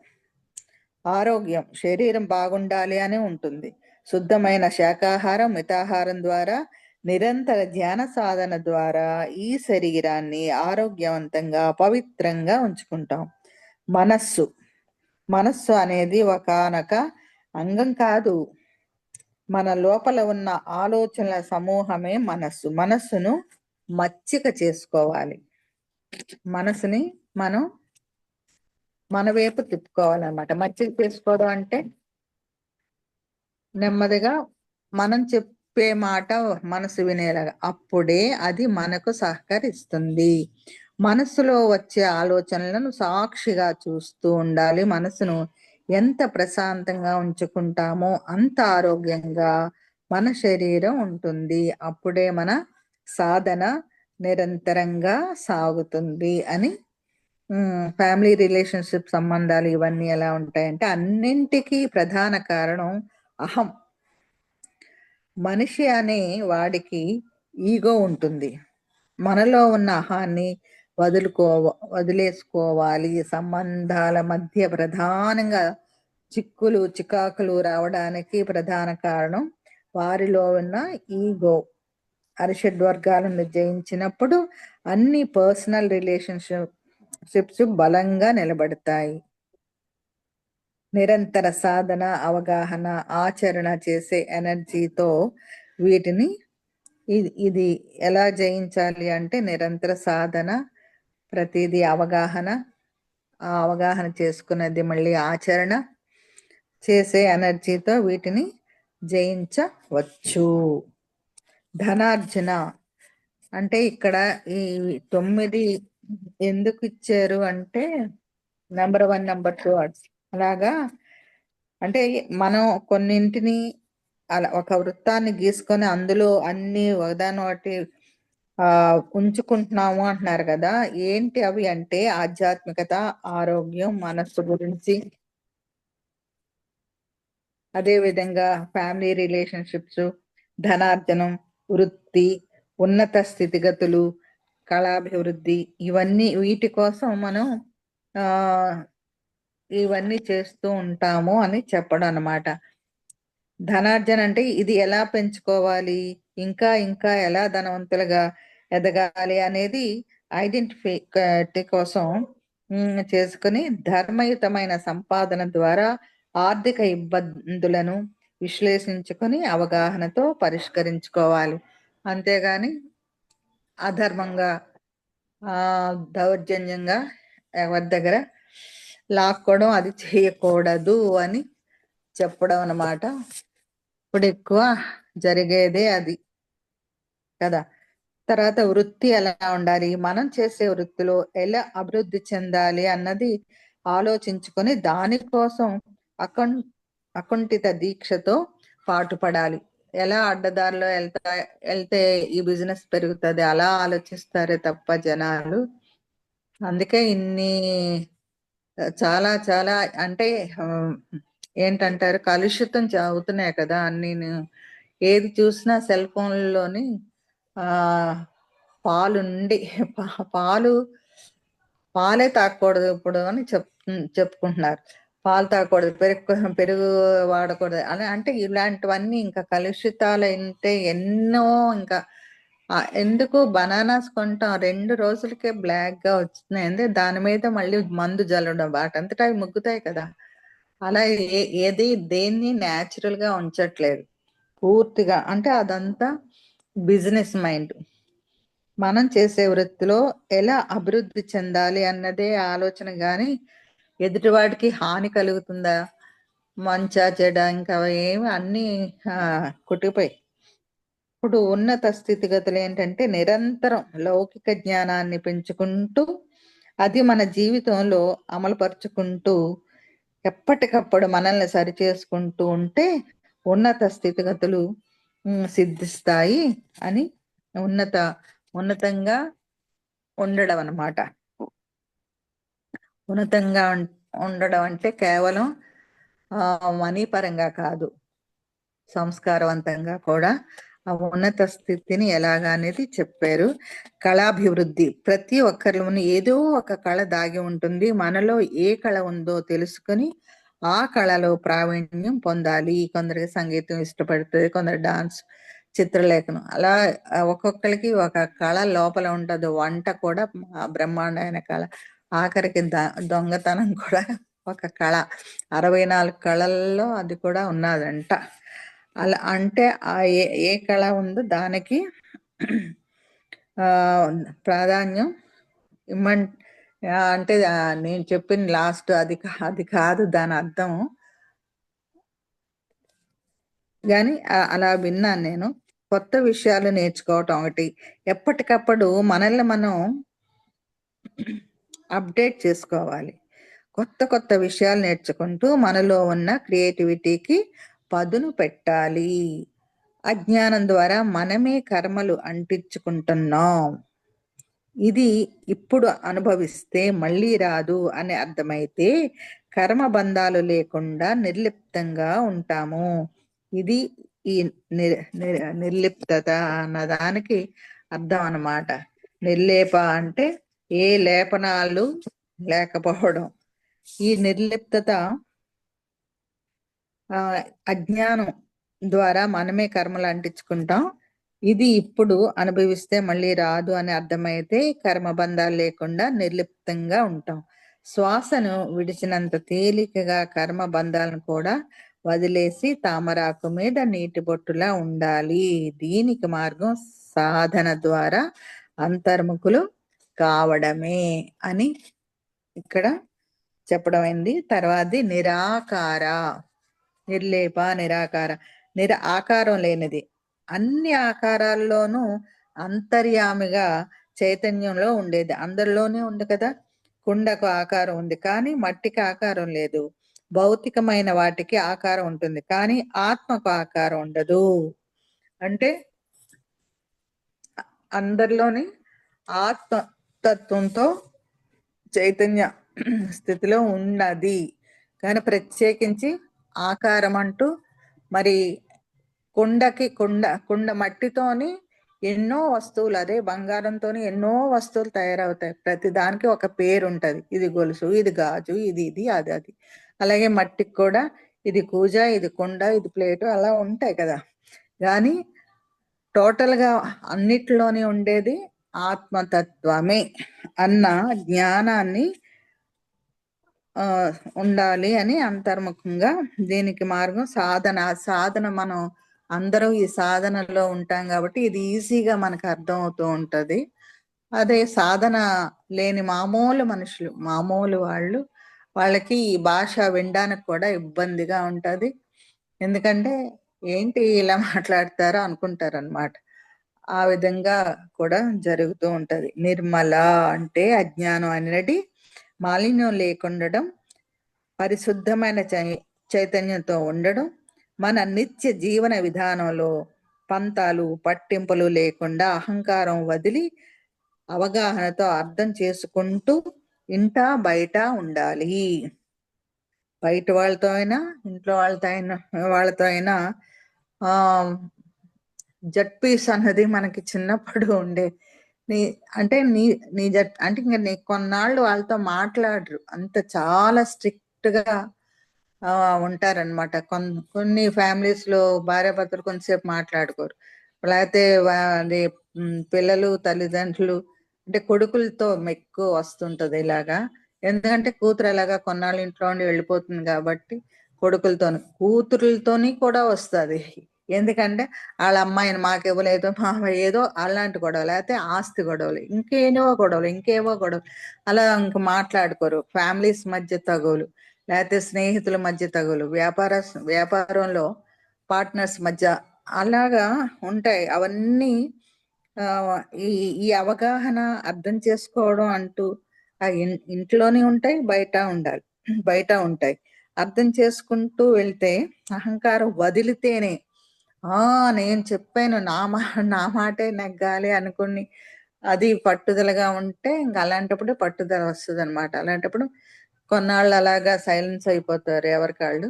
ఆరోగ్యం శరీరం బాగుండాలి అని ఉంటుంది. శుద్ధమైన శాకాహారం, మితాహారం ద్వారా నిరంతర ధ్యాన సాధన ద్వారా ఈ శరీరాన్ని ఆరోగ్యవంతంగా పవిత్రంగా ఉంచుకుంటాం. మనస్సు అనేది ఒకానొక అంగం కాదు. మన లోపల ఉన్న ఆలోచనల సమూహమే మనస్సును మచ్చిక చేసుకోవాలి. మనసుని మనం మన వైపు తిప్పుకోవాలన్నమాట. మచ్చిక తీసుకోవడం అంటే నెమ్మదిగా మనం చెప్పే మాట మనసు వినేలాగా, అప్పుడే అది మనకు సహకరిస్తుంది. మనసులో వచ్చే ఆలోచనలను సాక్షిగా చూస్తూ ఉండాలి. మనసును ఎంత ప్రశాంతంగా ఉంచుకుంటామో అంత ఆరోగ్యంగా మన శరీరం ఉంటుంది. అప్పుడే మన సాధన నిరంతరంగా సాగుతుంది అని. ఫ్యామిలీ రిలేషన్షిప్ సంబంధాలు ఇవన్నీ ఎలా ఉంటాయంటే, అన్నింటికీ ప్రధాన కారణం అహం. మనిషి అనే వాడికి ఈగో ఉంటుంది. మనలో ఉన్న అహాన్ని వదిలేసుకోవాలి. సంబంధాల మధ్య ప్రధానంగా చిక్కులు చికాకులు రావడానికి ప్రధాన కారణం వారిలో ఉన్న ఈగో. అరిషడ్వర్గాలను జయించినప్పుడు అన్ని పర్సనల్ రిలేషన్షిప్స్ బలంగా నిలబడతాయి. నిరంతర సాధన, అవగాహన, ఆచరణ చేసే ఎనర్జీతో వీటిని ఇది ఎలా జయించాలి అంటే, నిరంతర సాధన, ప్రతిదీ అవగాహన, ఆ అవగాహన చేసుకున్నది మళ్ళీ ఆచరణ చేసే ఎనర్జీతో వీటిని జయించవచ్చు. ధనార్జన అంటే ఇక్కడ ఈ 9 ఎందుకు ఇచ్చారు అంటే, నెంబర్ 1, నెంబర్ 2 అలాగా. అంటే మనం కొన్నింటిని అలా ఒక వృత్తాన్ని గీసుకొని అందులో అన్ని ఒకదాని ఒకటి ఉంచుకుంటున్నాము అంటున్నారు కదా. ఏంటి అవి అంటే, ఆధ్యాత్మికత, ఆరోగ్యం, మనస్సు గురించి, అదే విధంగా ఫ్యామిలీ రిలేషన్షిప్స్, ధనార్జనం, వృత్తి, ఉన్నత స్థితిగతులు, కళాభివృద్ధి, ఇవన్నీ వీటి కోసం మనం ఇవన్నీ చేస్తూ ఉంటాము అని చెప్పడం అన్నమాట. ధనార్జన అంటే ఇది ఎలా పెంచుకోవాలి, ఇంకా ఇంకా ఎలా ధనవంతులుగా ఎదగాలి అనేది ఐడెంటిఫై కోసం చేసుకుని ధర్మయుతమైన సంపాదన ద్వారా ఆర్థిక ఇబ్బందులను విశ్లేషించుకొని అవగాహనతో పరిష్కరించుకోవాలి. అంతేగాని అధర్మంగా దౌర్జన్యంగా ఎవరి దగ్గర లాక్కోవడం అది చేయకూడదు అని చెప్పడం అన్నమాట. ఇప్పుడు ఎక్కువ జరిగేదే అది కదా. తర్వాత వృత్తి ఎలా ఉండాలి, మనం చేసే వృత్తిలో ఎలా అభివృద్ధి చెందాలి అన్నది ఆలోచించుకొని దానికోసం అకుంఠిత దీక్షతో పాటుపడాలి. ఎలా అడ్డదారిలో వెళ్తే ఈ బిజినెస్ పెరుగుతుంది అలా ఆలోచిస్తారే తప్ప జనాలు. అందుకే ఇన్ని చాలా చాలా అంటే ఏంటంటారు, కలుషితం అవుతున్నాయి కదా అన్ని. ఏది చూసినా సెల్ ఫోన్లోని పాలే తాగకూడదు ఇప్పుడు అని చెప్పుకుంటున్నారు. పాలు తాగకూడదు, పెరుగు వాడకూడదు అని. అంటే ఇలాంటివన్నీ ఇంకా కలుషితాలు అయితే ఎన్నో. ఇంకా ఎందుకు బనానాస్ కొంటాం, 2 రోజులకే బ్లాక్ గా వచ్చినాయి అంటే దాని మీద మళ్ళీ మందు జల్లడం, వాటంతటా అవి ముగ్గుతాయి కదా. అలా ఏది దేన్ని న్యాచురల్ గా ఉంచట్లేదు పూర్తిగా. అంటే అదంతా బిజినెస్ మైండ్. మనం చేసే వృత్తిలో ఎలా అభివృద్ధి చెందాలి అన్నదే ఆలోచన గాని, ఎదుటివాడికి హాని కలుగుతుందా, మంచా చెడ, ఇంకా ఏమి అన్ని కొట్టిపోయి. ఇప్పుడు ఉన్నత స్థితిగతులు ఏంటంటే, నిరంతరం లౌకిక జ్ఞానాన్ని పెంచుకుంటూ అది మన జీవితంలో అమలుపరుచుకుంటూ ఎప్పటికప్పుడు మనల్ని సరిచేసుకుంటూ ఉంటే ఉన్నత స్థితిగతులు సిద్ధిస్తాయి అని. ఉన్నతంగా ఉండడం అన్నమాట. ఉన్నతంగా ఉండడం అంటే కేవలం మనీ పరంగా కాదు, సంస్కారవంతంగా కూడా ఆ ఉన్నత స్థితిని ఎలాగా అనేది చెప్పారు. కళాభివృద్ధి, ప్రతి ఒక్కరిలోని ఏదో ఒక కళ దాగి ఉంటుంది. మనలో ఏ కళ ఉందో తెలుసుకొని ఆ కళలో ప్రావీణ్యం పొందాలి. కొందరికి సంగీతం ఇష్టపడుతుంది, కొందరు డాన్స్, చిత్రలేఖనం, అలా ఒక్కొక్కరికి ఒక కళ లోపల ఉంటుంది. వంట కూడా బ్రహ్మాండమైన కళ. ఆఖరికి దొంగతనం కూడా ఒక కళ. 64 కళల్లో అది కూడా ఉన్నదంట. అలా అంటే ఏ కళ ఉందో దానికి ప్రాధాన్యం అంటే నేను చెప్పిన లాస్ట్ అది కాదు దాని అర్థం, కానీ అలా విన్నాను నేను. కొత్త విషయాలు నేర్చుకోవటం ఒకటి, ఎప్పటికప్పుడు మనల్ని మనం అప్డేట్ చేసుకోవాలి. కొత్త కొత్త విషయాలు నేర్చుకుంటూ మనలో ఉన్న క్రియేటివిటీకి పదును పెట్టాలి. అజ్ఞానం ద్వారా మనమే కర్మలు అంటించుకుంటున్నాం. ఇది ఇప్పుడు అనుభవిస్తే మళ్ళీ రాదు అని అర్థమైతే కర్మ బంధాలు లేకుండా నిర్లిప్తంగా ఉంటాము. ఇది ఈ నిర్లిప్తత అన్నదానికి అర్థం అన్నమాట. నిర్లేప అంటే ఏ లేపనాలు లేకపోవడం. ఈ నిర్లిప్తత అజ్ఞానం ద్వారా మనమే కర్మలు అంటించుకుంటాం. ఇది ఇప్పుడు అనుభవిస్తే మళ్ళీ రాదు అని అర్థమైతే కర్మబంధాలు లేకుండా నిర్లిప్తంగా ఉంటాం. శ్వాసను విడిచినంత తేలికగా కర్మ బంధాలను కూడా వదిలేసి తామరాకు మీద నీటి బొట్టులా ఉండాలి. దీనికి మార్గం సాధన ద్వారా అంతర్ముఖులు కావడమే అని ఇక్కడ చెప్పడం అయింది. తర్వాతది నిరాకార, నిర్లేప, నిరాకార. ఆకారం లేనిది, అన్ని ఆకారాల్లోనూ అంతర్యామిగా చైతన్యంలో ఉండేది. అందరిలోనే ఉంది కదా. కుండకు ఆకారం ఉంది కానీ మట్టికి ఆకారం లేదు. భౌతికమైన వాటికి ఆకారం ఉంటుంది కానీ ఆత్మకు ఆకారం ఉండదు. అంటే అందరిలోని ఆత్మతత్వంతో చైతన్య స్థితిలో ఉన్నది కానీ ప్రత్యేకించి ఆకారం అంటూ మరి కుండ మట్టితోని ఎన్నో వస్తువులు, అదే బంగారంతోని ఎన్నో వస్తువులు తయారవుతాయి. ప్రతి దానికి ఒక పేరు ఉంటది. ఇది గొలుసు, ఇది గాజు, ఇది అది. అలాగే మట్టికి కూడా ఇది కూజ, ఇది కుండ, ఇది ప్లేటు, అలా ఉంటాయి కదా. కానీ టోటల్ గా అన్నిటిలోనే ఉండేది ఆత్మతత్వమే అన్న జ్ఞానాన్ని ఉండాలి అని అంతర్ముఖంగా. దీనికి మార్గం సాధన. మనం అందరం ఈ సాధనలో ఉంటాం కాబట్టి ఇది ఈజీగా మనకు అర్థం అవుతూ ఉంటది. అదే సాధన లేని మామూలు మనుషులు, మామూలు వాళ్ళకి ఈ భాష వినడానికి కూడా ఇబ్బందిగా ఉంటది. ఎందుకంటే ఏంటి ఇలా మాట్లాడతారో అనుకుంటారు అన్నమాట. ఆ విధంగా కూడా జరుగుతూ ఉంటది. నిర్మల అంటే అజ్ఞానం అనేది మాలిన్యం లేకుండడం, పరిశుద్ధమైన చైతన్యంతో ఉండడం, మన నిత్య జీవన విధానంలో పంతాలు పట్టింపులు లేకుండా అహంకారం వదిలి అవగాహనతో అర్థం చేసుకుంటూ ఇంటా బయట ఉండాలి. బయట వాళ్ళతో అయినా ఇంట్లో వాళ్ళతో అయినా జట్పీస్ అన్నది మనకి చిన్నప్పుడు ఉండే. అంటే ఇంకా నీ కొన్నాళ్ళు వాళ్ళతో మాట్లాడరు, అంత చాలా స్ట్రిక్ట్ గా ఉంటారనమాట. కొన్ని ఫ్యామిలీస్ లో భార్యాభర్తలు కొంతసేపు మాట్లాడుకోరు. లేకపోతే అది పిల్లలు తల్లిదండ్రులు అంటే కొడుకులతో ఎక్కువ వస్తుంటది ఇలాగా. ఎందుకంటే కూతురు ఎలాగా కొన్నాళ్ళు ఇంట్లో ఉండి వెళ్ళిపోతుంది కాబట్టి కూతురులతోని కూడా వస్తుంది. ఎందుకంటే వాళ్ళ అమ్మాయిని మాకు ఇవ్వలేదు, మా ఏదో అలాంటి గొడవలు, లేకపోతే ఆస్తి గొడవలు, ఇంకేవో గొడవలు అలా ఇంక మాట్లాడుకోరు. ఫ్యామిలీస్ మధ్య తగులు, లేకపోతే స్నేహితుల మధ్య తగులు, వ్యాపారంలో పార్ట్నర్స్ మధ్య అలాగా ఉంటాయి. అవన్నీ ఈ అవగాహన అర్థం చేసుకోవడం అంటూ ఇంట్లోనే ఉంటాయి, బయట ఉంటాయి. అర్థం చేసుకుంటూ వెళ్తే అహంకారం వదిలితేనే నేను చెప్పాను, నా మాటే నెగ్గాలి అనుకుని అది పట్టుదలగా ఉంటే ఇంకా అలాంటప్పుడు పట్టుదల వస్తుంది అనమాట. అలాంటప్పుడు కొన్నాళ్ళు అలాగా సైలెన్స్ అయిపోతారు ఎవరికాళ్ళు.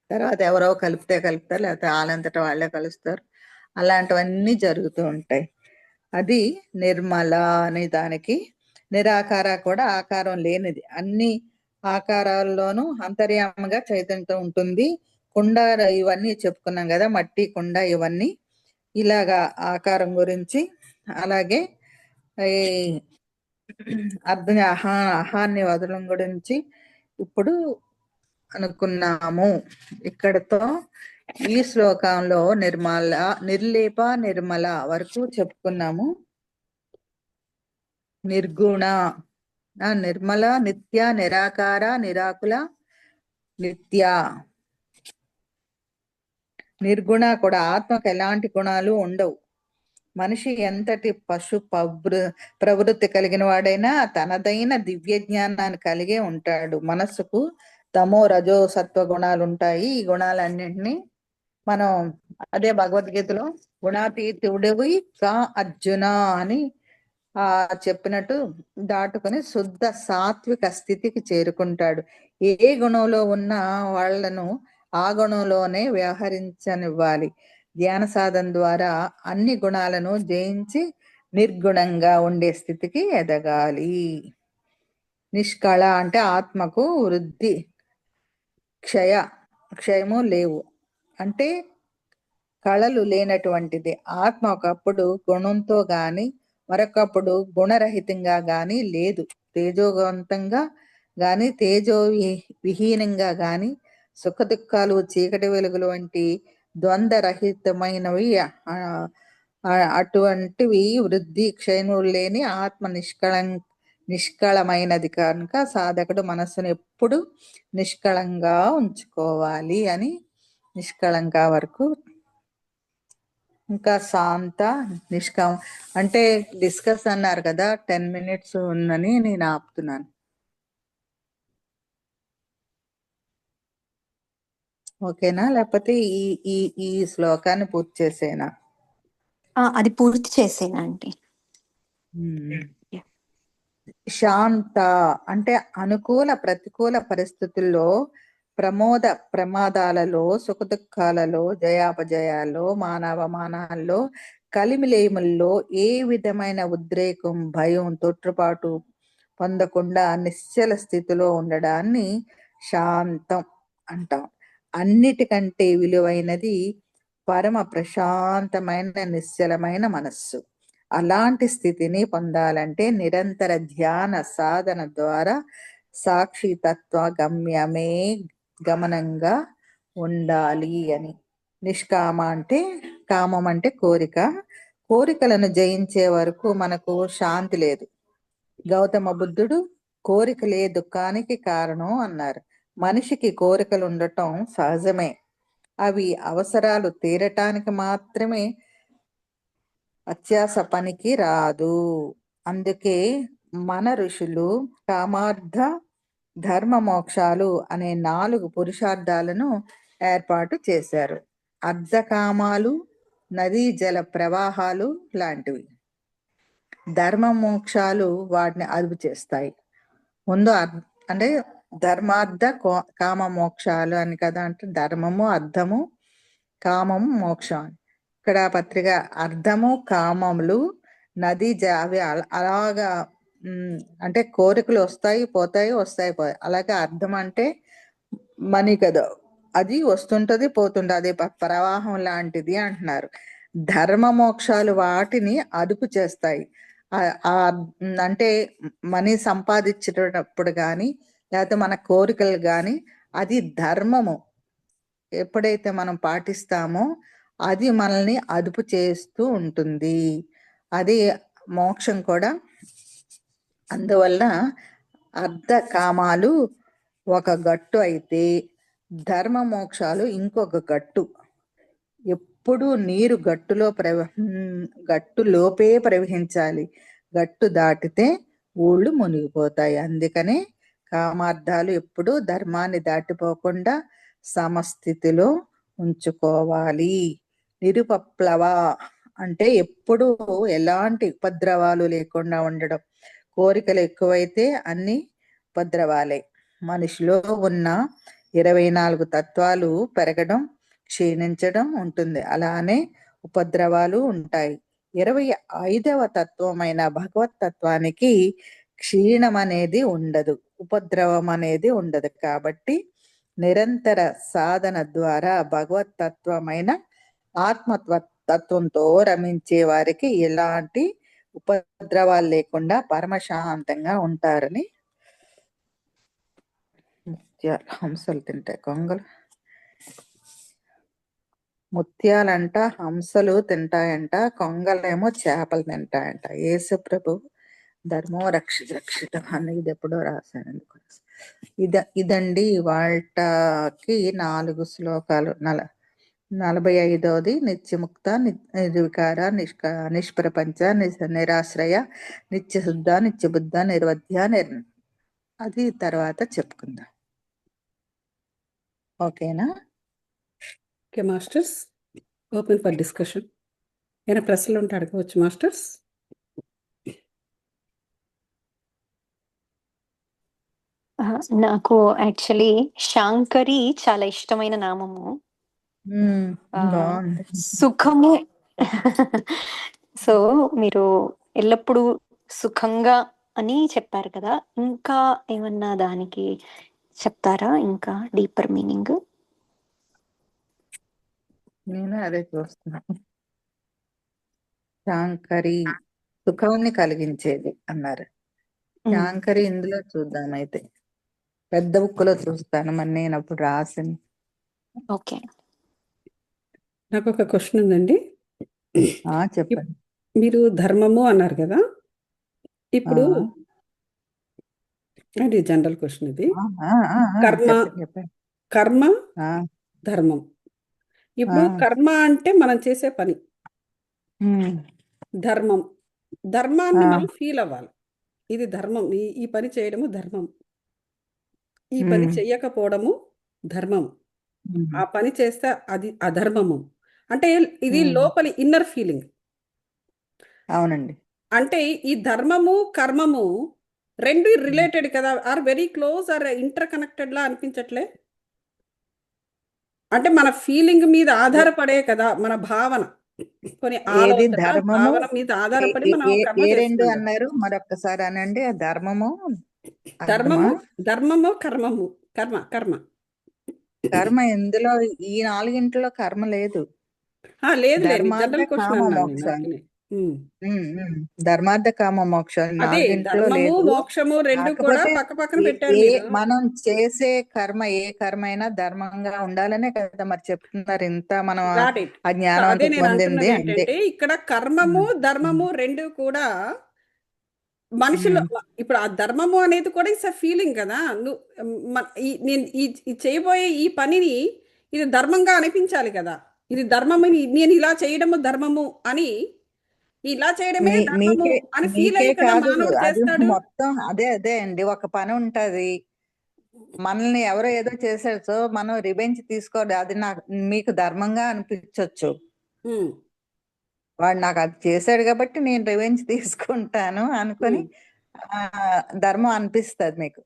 తర్వాత ఎవరో కలుపుతారు, లేకపోతే వాళ్ళంతటా వాళ్ళే కలుస్తారు. అలాంటివన్నీ జరుగుతూ ఉంటాయి. అది నిర్మల అనే దానికి. నిరాకార కూడా ఆకారం లేనిది, అన్ని ఆకారాల్లోనూ అంతర్యామగా చైతన్యంతో ఉంటుంది. కుండ ఇవన్నీ చెప్పుకున్నాం కదా, మట్టి కుండ ఇవన్నీ ఇలాగా ఆకారం గురించి. అలాగే ఈ అహాన్ని వదలం గురించి ఇప్పుడు అనుకున్నాము. ఇక్కడతో ఈ శ్లోకంలో నిర్లేప నిర్మల వరకు చెప్పుకున్నాము. నిర్గుణ నిర్మల, నిత్య, నిరాకార, నిరాకుల, నిత్య. నిర్గుణ కూడా, ఆత్మకు ఎలాంటి గుణాలు ఉండవు. మనిషి ఎంతటి పశు ప్రవృత్తి కలిగిన వాడైనా తనదైన దివ్య జ్ఞానాన్ని కలిగే ఉంటాడు. మనస్సుకు తమో రజో సత్వ గుణాలు ఉంటాయి. ఈ గుణాలన్నింటినీ మనం అదే భగవద్గీతలో గుణాతీతుడివి కా అర్జున అని చెప్పినట్టు దాటుకొని శుద్ధ సాత్విక స్థితికి చేరుకుంటాడు. ఏ గుణంలో ఉన్న వాళ్లను ఆ గుణంలోనే వ్యవహరించనివ్వాలి. ధ్యాన సాధన ద్వారా అన్ని గుణాలను జయించి నిర్గుణంగా ఉండే స్థితికి ఎదగాలి. నిష్కళ అంటే ఆత్మకు వృద్ధి క్షయము లేవు, అంటే కళలు లేనటువంటిది. ఆత్మ ఒకప్పుడు గుణంతో గాని మరొకప్పుడు గుణరహితంగా గాని లేదు. తేజోవంతంగా గాని తేజో విహీనంగా గాని సుఖ దుఃఖాలు చీకటి వెలుగులు వంటి ద్వంద్వరహితమైనవి అటువంటివి వృద్ధి క్షయములు లేని ఆత్మ నిష్కళమైనది కనుక సాధకుడు మనస్సును ఎప్పుడు నిష్కళంగా ఉంచుకోవాలి అని నిష్కళంగా వరకు. ఇంకా శాంత నిష్కామ అంటే డిస్కస్ అన్నారు కదా, 10 minutes ఉందని నేను ఆపుతున్నాను. ఓకేనా? లేకపోతే ఈ ఈ ఈ శ్లోకాన్ని పూర్తి చేసేనా? అది పూర్తి చేసేనా అండి. శాంత అంటే అనుకూల ప్రతికూల పరిస్థితుల్లో, ప్రమాదాలలో, సుఖదుఖాలలో, జయాపజయాల్లో, మానవమానాల్లో, కలిమిలేముల్లో ఏ విధమైన ఉద్రేకం, భయం, తొట్టుపాటు పొందకుండా నిశ్చల స్థితిలో ఉండడాన్ని శాంతం అంటాం. అన్నిటికంటే విలువైనది పరమ ప్రశాంతమైన నిశ్చలమైన మనస్సు. అలాంటి స్థితిని పొందాలంటే నిరంతర ధ్యాన సాధన ద్వారా సాక్షి తత్వ గమ్యమే గమనంగా ఉండాలి అని. నిష్కామ అంటే, కామం అంటే కోరిక. కోరికలను జయించే వరకు మనకు శాంతి లేదు. గౌతమ బుద్ధుడు కోరికలే దుఃఖానికి కారణం అన్నారు. మనిషికి కోరికలు ఉండటం సహజమే. అవి అవసరాలు తీరటానికి మాత్రమే, అత్యాస పనికి రాదు. అందుకే మన ఋషులు కామార్థ ధర్మ మోక్షాలు అనే 4 పురుషార్థాలను ఏర్పాటు చేశారు. అర్ధకామాలు నదీ జల ప్రవాహాలు లాంటివి. ధర్మ మోక్షాలు వాటిని అదుపు చేస్తాయి. ముందు అంటే ధర్మార్థ కామ మోక్షాలు అని కదా, అంటే ధర్మము, అర్థము, కామము, మోక్షం. ఇక్కడ పత్రిక అర్థము కామములు నది అవి అలాగా అంటే కోరికలు వస్తాయి పోతాయి, వస్తాయి పోతాయి. అలాగే అర్థం అంటే మనీ కదా, అది వస్తుంటది పోతుంటది, అది ప్రవాహం లాంటిది అంటున్నారు. ధర్మ మోక్షాలు వాటిని అదుపు చేస్తాయి. అంటే మనీ సంపాదించేటప్పుడు కానీ లేకపోతే మన కోరికలు కానీ అది ధర్మము ఎప్పుడైతే మనం పాటిస్తామో అది మనల్ని అదుపు చేస్తూ ఉంటుంది. అది మోక్షం కూడా. అందువల్ల అర్ధ కామాలు ఒక గట్టు అయితే ధర్మ మోక్షాలు ఇంకొక గట్టు. ఎప్పుడు నీరు గట్టులోపే ప్రవహించాలి. గట్టు దాటితే ఊళ్ళు మునిగిపోతాయి. అందుకనే కామార్థాలు ఎప్పుడు ధర్మాన్ని దాటిపోకుండా సమస్థితిలో ఉంచుకోవాలి. నిరుపప్లవ అంటే ఎప్పుడు ఎలాంటి ఉపద్రవాలు లేకుండా ఉండడం. కోరికలు ఎక్కువైతే అన్ని ఉపద్రవాలే. మనిషిలో ఉన్న 24 తత్వాలు పెరగడం, క్షీణించడం ఉంటుంది. అలానే ఉపద్రవాలు ఉంటాయి. 25వ తత్వమైన భగవత్ తత్వానికి క్షీణం అనేది ఉండదు, ఉపద్రవం అనేది ఉండదు. కాబట్టి నిరంతర సాధన ద్వారా భగవత్ తత్వమైన ఆత్మతత్వంతో రమించే వారికి ఎలాంటి ఉపద్రవాలు లేకుండా పరమశాంతంగా ఉంటారని. హంసలు తింటాయి కొంగలు. ముత్యాలంట హంసలు తింటాయంట, కొంగలేమో చేపలు తింటాయంట. యేసు ప్రభు ధర్మో రక్షిత అని ఇది ఎప్పుడో రాశాను. ఇదండి వాళ్ళకి 4 శ్లోకాలు. 45వది నిత్యముక్త, నిర్వికార, నిష్ప్రపంచ, నిరాశ్రయ, నిత్యశుద్ధ, నిత్యబుద్ధ, నిర్వధ్య, అది తర్వాత చెప్పుకుందాం. ఓకేనా? Okay masters, open for discussion. ఏమైనా ప్రశ్నలు ఉంటే అడగవచ్చు మాస్టర్స్. నాకు యాక్చువల్లీ శాంకరి చాలా ఇష్టమైన నామము. బాగుంది. సుఖము. సో మీరు ఎల్లప్పుడూ సుఖంగా అని చెప్పారు కదా, ఇంకా ఏమన్నా దానికి చెప్తారా? ఇంకా డీపర్ మీనింగ్. నేను అదే చూస్తున్నాను. శాంకరి సుఖాన్ని కలిగించేది అన్నారు. శాంకరి ఇందులో చూద్దాం అయితే. పెద్ద బుక్కులో చూస్తాను, మరి నేను అప్పుడు రాసింది. ఓకే. నాకు ఒక క్వశ్చన్ ఉందండి. చెప్పండి. మీరు ధర్మము అన్నారు కదా, ఇప్పుడు అది జనరల్ క్వశ్చన్ ఇది. కర్మ, చెప్పండి. కర్మ, ధర్మం. ఇప్పుడు కర్మ అంటే మనం చేసే పని, ధర్మం, ధర్మాన్ని మనం ఫీల్ అవ్వాలి. ఇది ధర్మం, ఈ పని చేయడము ధర్మం, ఈ పని చెయ్యకపోవడము ధర్మం, ఆ పని చేస్తే అది అధర్మము. అంటే ఇది లోపలి ఇన్నర్ ఫీలింగ్. అవునండి. అంటే ఈ ధర్మము కర్మము రెండు రిలేటెడ్ కదా, are very close, are interconnected లా అనిపించట్లే? అంటే మన ఫీలింగ్ మీద ఆధారపడే కదా మన భావన, కొన్ని ఆలోచన భావన మీద ఆధారపడి మనం కర్మ చేస్తున్నాం. అన్నారు మరొక్కసారి అనండి. ధర్మము, ధర్మము, కర్మము, కర్మ కర్మ కర్మ ఎందులో ఈ 4 కర్మ లేదు. లేదు, ధర్మార్థ కామ మోక్షాలు. ధర్మార్థ కామ మోక్షాలు 4 లేదు. మోక్షము రెండు కూడా పక్క పక్కన పెట్టారు. మనం చేసే కర్మ ఏ కర్మ అయినా ధర్మంగా ఉండాలనే కదా మరి చెప్తున్నారు. ఇంత మనం ఆ జ్ఞానం పొందింది అంటే ఇక్కడ కర్మము ధర్మము రెండు కూడా మనుషులు. ఇప్పుడు ఆ ధర్మము అనేది కూడా ఇట్స్ అ ఫీలింగ్ కదా. నేను ఈ చేయబోయే ఈ పనిని ఇది ధర్మంగా అనిపించాలి కదా. ఇది ధర్మము, నేను ఇలా చేయడము ధర్మము అని, ఇలా చేయడమే ధర్మము అని ఫీల్ అయ్యి కదా మానవుడు చేస్తాడు. మొత్తం అదే అండి. ఒక పని ఉంటది, మనల్ని ఎవరో ఏదో చేశారు, సో మనం రివెంజ్ తీసుకోవాలి. అది నాకు మీకు ధర్మంగా అనిపించవచ్చు. వాడు నాకు అది చేశాడు కాబట్టి నేను రివెంజ్ తీసుకుంటాను అనుకొని ధర్మం అనిపిస్తుంది మీకు.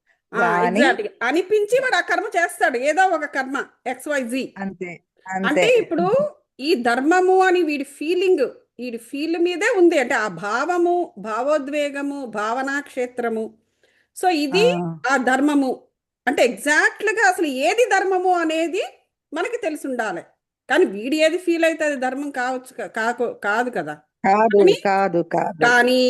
అనిపించి వాడు ఆ కర్మ చేస్తాడు, ఏదో ఒక కర్మ XYZ. అంతే. అంటే ఇప్పుడు ఈ ధర్మము అని వీడి ఫీల్ మీదే ఉంది. అంటే ఆ భావము, భావోద్వేగము, భావనా క్షేత్రము. సో ఇది ఆ ధర్మము. అంటే ఎగ్జాక్ట్గా అసలు ఏది ధర్మము అనేది మనకి తెలిసి ఉండాలి. కానీ వీడి ఏది ఫీల్ అయితే అది ధర్మం కావచ్చు కాదు కదా. కాదు. కానీ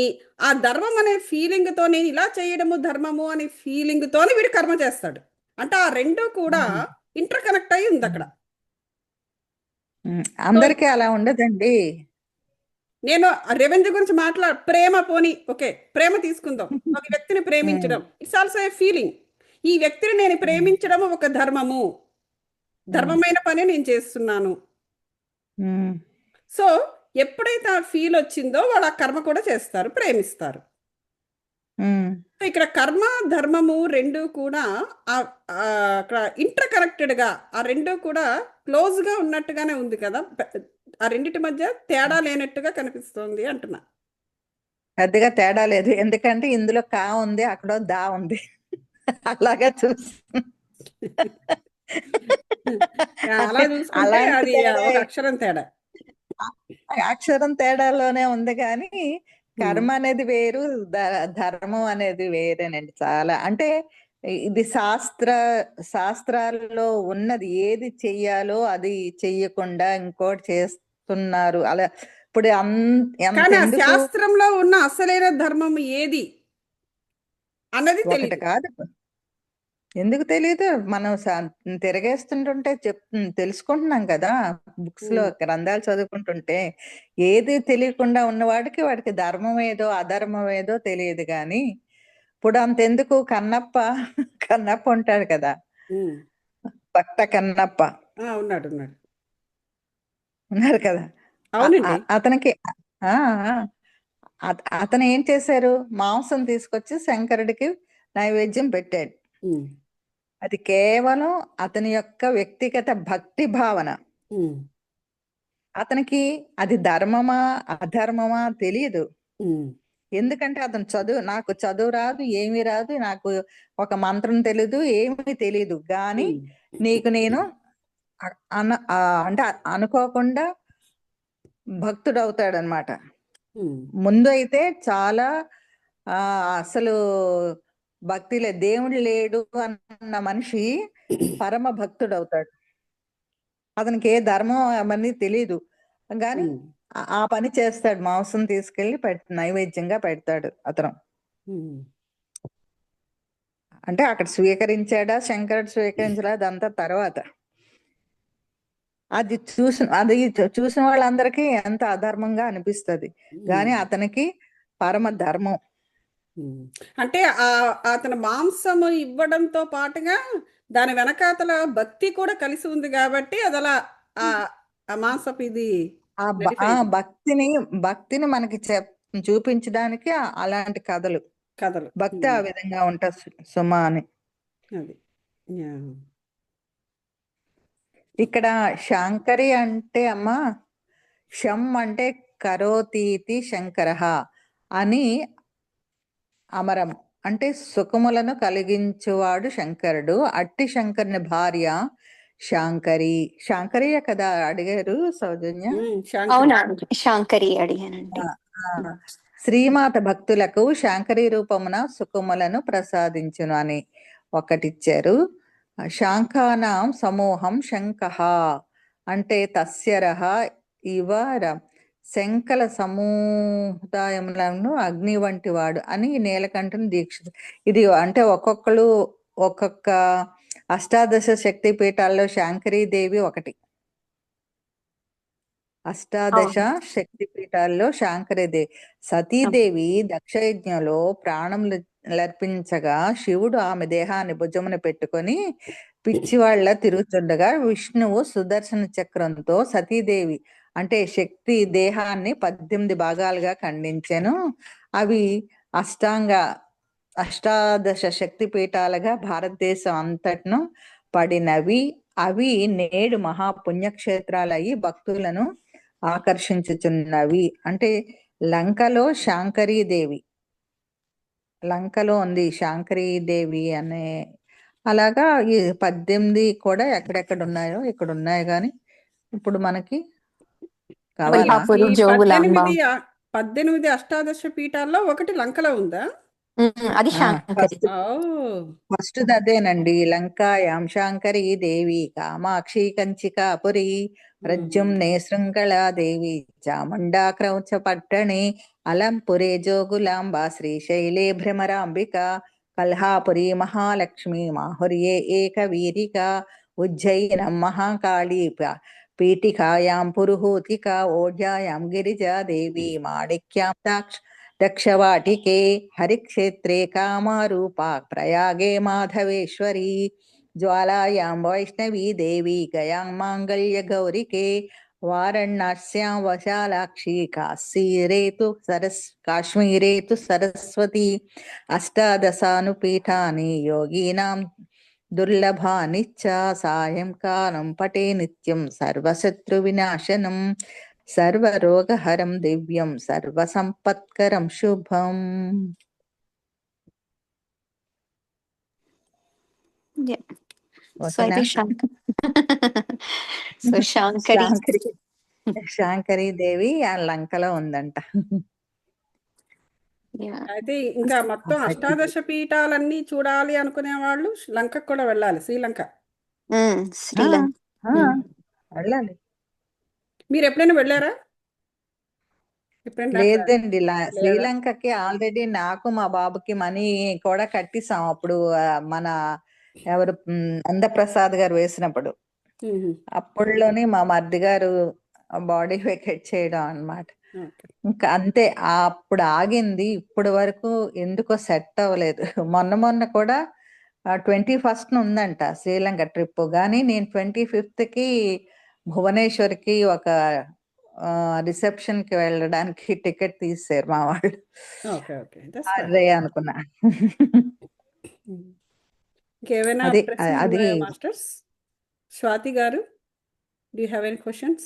ఆ ధర్మం అనే ఫీలింగ్ తో, నేను ఇలా చేయడము ధర్మము అనే ఫీలింగ్ తోనే వీడు కర్మ చేస్తాడు. అంటే ఆ రెండు కూడా ఇంటర్ కనెక్ట్ అయి ఉంది అక్కడ. అందరికీ అలా ఉండదండి. నేను రెవెంజ్ గురించి ప్రేమ పోని, ఓకే, ప్రేమ తీసుకుందాం. ఒక వ్యక్తిని ప్రేమించడం, ఇట్స్ ఆల్సో ఏ ఫీలింగ్. ఈ వ్యక్తిని నేను ప్రేమించడం ఒక ధర్మము, ధర్మమైన పని నేను చేస్తున్నాను. సో ఎప్పుడైతే ఆ ఫీల్ వచ్చిందో వాళ్ళు ఆ కర్మ కూడా చేస్తారు, ప్రేమిస్తారు. ఇక్కడ కర్మ ధర్మము రెండు కూడా అక్కడ ఇంటర్ కనెక్టెడ్ గా, ఆ రెండు కూడా క్లోజ్ గా ఉన్నట్టుగానే ఉంది కదా. ఆ రెండింటి మధ్య తేడా లేనట్టుగా కనిపిస్తుంది అంటున్నా. పెద్దగా తేడా లేదు, ఎందుకంటే ఇందులో కా ఉంది, అక్కడ దా ఉంది. అలాగా అలా చూసుకుంటే అది ఒక అక్షరం తేడా, అక్షరం తేడాలోనే ఉంది. కానీ కర్మ అనేది వేరు, ధర్మం అనేది వేరేనండి. చాలా అంటే ఇది శాస్త్రాల్లో ఉన్నది. ఏది చెయ్యాలో అది చెయ్యకుండా ఇంకోటి చేస్తున్నారు. అలా ఇప్పుడు శాస్త్రంలో ఉన్న అసలైన ధర్మం ఏది అన్నది ఒకటి కాదు, ఎందుకు తెలియదు? మనం తిరగేస్తుంటుంటే తెలుసుకుంటున్నాం కదా, బుక్స్ లో గ్రంథాలు చదువుకుంటుంటే. ఏది తెలియకుండా ఉన్నవాడికి వాడికి ధర్మం ఏదో అధర్మం ఏదో తెలియదు గాని, ఇప్పుడు అంతెందుకు కన్నప్ప ఉంటాడు కదా, ఉమ్. భక్త కన్నప్ప ఉన్నాడు ఉన్నాడు. ఉన్నారు కదా. అవునండి. అతనికి ఆ ఆ, అతను ఏం చేశారు? మాంసం తీసుకొచ్చి శంకరుడికి నైవేద్యం పెట్టాడు. ఉమ్, అది కేవలం అతని యొక్క వ్యక్తిగత భక్తి భావన. ఉమ్, అతనికి అది ధర్మమా అధర్మమా తెలియదు. ఉమ్, ఎందుకంటే అతను నాకు చదువు రాదు, ఏమీ రాదు, నాకు ఒక మంత్రం తెలీదు, ఏమీ తెలీదు. కానీ ఉమ్, నీకు నేను అంటే అనుకోకుండా భక్తుడవుతాడనమాట. ఉమ్, ముందు అయితే చాలా అసలు భక్తిలే, దేవుడు లేడు అన్న మనిషి పరమ భక్తుడవుతాడు. అతనికి ఏ ధర్మం అవన్నీ తెలీదు, కానీ ఉమ్, ఆ పని చేస్తాడు. మాంసం తీసుకెళ్లి నైవేద్యంగా పెడతాడు అతను. ఉమ్. అంటే అక్కడ స్వీకరించాడా, శంకరుడు స్వీకరించడా, అదంతా తర్వాత. అది చూసిన వాళ్ళందరికీ ఎంత అధర్మంగా అనిపిస్తది, కానీ అతనికి పరమ ధర్మం. అంటే అతను మాంసము ఇవ్వడంతో పాటుగా దాని వెనకాతల భక్తి కూడా కలిసి ఉంది కాబట్టి అది అలా ఆ మాంసపు ఇది భక్తిని మనకి చూపించడానికి అలాంటి కథలు భక్తి ఆ విధంగా ఉంటుంది సుమా అని. అది ఇక్కడ శాంకరి అంటే అమ్మ, శం అంటే కరోతీతి శంకరః అని అమరం అంటే సుఖములను కలిగించువాడు శంకరుడు. అట్టి శంకరుని భార్య శాంకరి. శాంకరియే కదా అడిగారు సౌజన్య? అవునా, శాంకరి అడిగానండి. శ్రీమాత భక్తులకు శాంకరి రూపమున సుఖములను ప్రసాదించును అని ఒకటిచ్చారు. శాంఖానాం సమూహం శంఖః అంటే తస్యరః ఇవ శంకల సముదాయములను అగ్ని వంటి వాడు అని నీలకంఠుని దీక్ష. ఇది అంటే ఒక్కొక్కరు ఒక్కొక్క అష్టాదశ శక్తి పీఠాల్లో శాంకరీదేవి ఒకటి. అష్టాదశ శక్తి పీఠాల్లో శాంకరీదేవి. సతీదేవి దక్షయజ్ఞంలో ప్రాణములు లర్పించగా శివుడు ఆమె దేహాన్ని భుజమున పెట్టుకొని పిచ్చివాళ్ల తిరుగుతుండగా విష్ణువు సుదర్శన చక్రంతో సతీదేవి అంటే శక్తి దేహాన్ని 18 భాగాలుగా ఖండించెను. అవి అష్టాదశ శక్తి పీఠాలుగా భారతదేశం అంతటను పడినవి. అవి నేడు మహాపుణ్యక్షేత్రాలయ్యి భక్తులను ఆకర్షించుచున్నవి. అంటే లంకలో శాంకరీదేవి, లంకలో ఉంది శాంకరీదేవి అనే. అలాగా ఈ 18 కూడా ఎక్కడెక్కడ ఉన్నాయో ఇక్కడ ఉన్నాయి, కానీ ఇప్పుడు మనకి కావాలా? 18 అష్టాదశ పీఠాల్లో ఒకటి లంకలో ఉందా? అది శాంకరి. ఫస్ట్ అదేనండి. లంకాయాం శాంకరీ దేవి కామాక్షి కంచికాపురి ప్రద్యుమ్నే శృంఖళా దేవి చాముండా క్రౌచ పట్టణే అలంపురే జోగులాంబ శ్రీశైలే భ్రమరాంబిక కల్హాపురి మహాలక్ష్మి మాహుర్యే ఏకవీరిక ఉజ్జయినం మహాకాళీ పీఠికాయాం పురుహూతిక ఓఢ్యాయాం గిరిజా దేవి మాణిక్యాం దక్షవాటికే హరిక్షేత్రే కామారూపా ప్రయాగే మాధవేశ్వరి జ్వాలాయాం వైష్ణవీ దేవి గయాం మాంగళ్య గౌరికే వారణాస్యాం వశాలాక్షి కాశ్మీరే తు సరస్వతి అష్టాదశానుపీఠాని యోగీనాం దుర్లభాని చ సాయంకాలం పటే నిత్యం సర్వశత్రు వినాశనం సర్వరోగహరం దివ్యం సర్వసంపత్కరం శుభం. శాంకరీ దేవి ఆ లంకలో ఉందంట. అయితే ఇంకా మొత్తం అష్టాదశ పీఠాలన్నీ చూడాలి అనుకునే వాళ్ళు లంకకు కూడా వెళ్ళాలి. శ్రీలంక వెళ్ళాలి. మీరు ఎప్పుడైనా వెళ్ళారా? లేదండి, శ్రీలంకకి ఆల్రెడీ నాకు మా బాబుకి మనీ కూడా కట్టిస్తాం. అప్పుడు మన ఎవరు నందప్రసాద్ గారు వేసినప్పుడు అప్పుడులోని మా మరిది గారు బాడీ వెకేట్ చేయడం అన్నమాట. ఓకే. ఇంకా అంతే, అప్పుడు ఆగింది. ఇప్పటి వరకు ఎందుకో సెట్ అవ్వలేదు. మొన్న కూడా 21st ఉందంట శ్రీలంక ట్రిప్, కానీ నేను 25th భువనేశ్వర్కి ఒక రిసెప్షన్ కి వెళ్ళడానికి టికెట్ తీసారు మా వాళ్ళు. ఓకే. ఓకే. That's fine. అదే అనుకున్నా. ఇంకేమైనా అది ప్రశ్నలు అది ఉన్నాయా masters? Swathi garu, do you have any questions?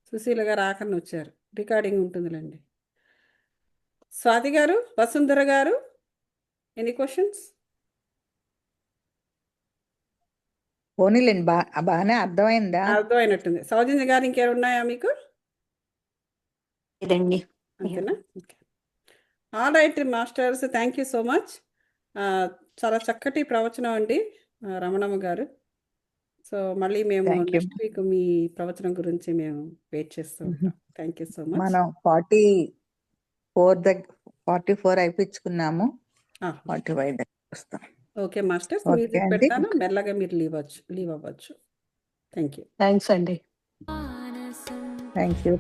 Sushila garu ఆఖరిని వచ్చారు, రికార్డింగ్ ఉంటుందిలేండి. స్వాతి గారు, వసుంధర గారు, ఎనీ క్వశ్చన్స్? పోనీలేండి, బాగానే అర్థమైందా? అర్థమైనట్టుంది. సౌజన్య గారు ఇంకేమైనా ఉన్నాయా మీకు? ఇదండి. అంతేనా? Okay. All right masters, thank you so much. చాలా చక్కటి ప్రవచనం అండి రమణమ్మ గారు. సో మళ్ళీ మేము థ్యాంక్ యూ. నెక్స్ట్ వీక్ మీ ప్రవచనం గురించి మేము వెయిట్ చేస్తూ ఉంటాం. Thank you so much. మనం 44 అయిపించుకున్నాము, 45 దగ్గర వస్తాం. ఓకే మాస్టర్స్, ఓకే మ్యూజిక్ అండి. పెడతాను, మెల్లగా మీరు లీవ్ అవ్వచ్చు. Thank you. థ్యాంక్స్ అండి. Thank you.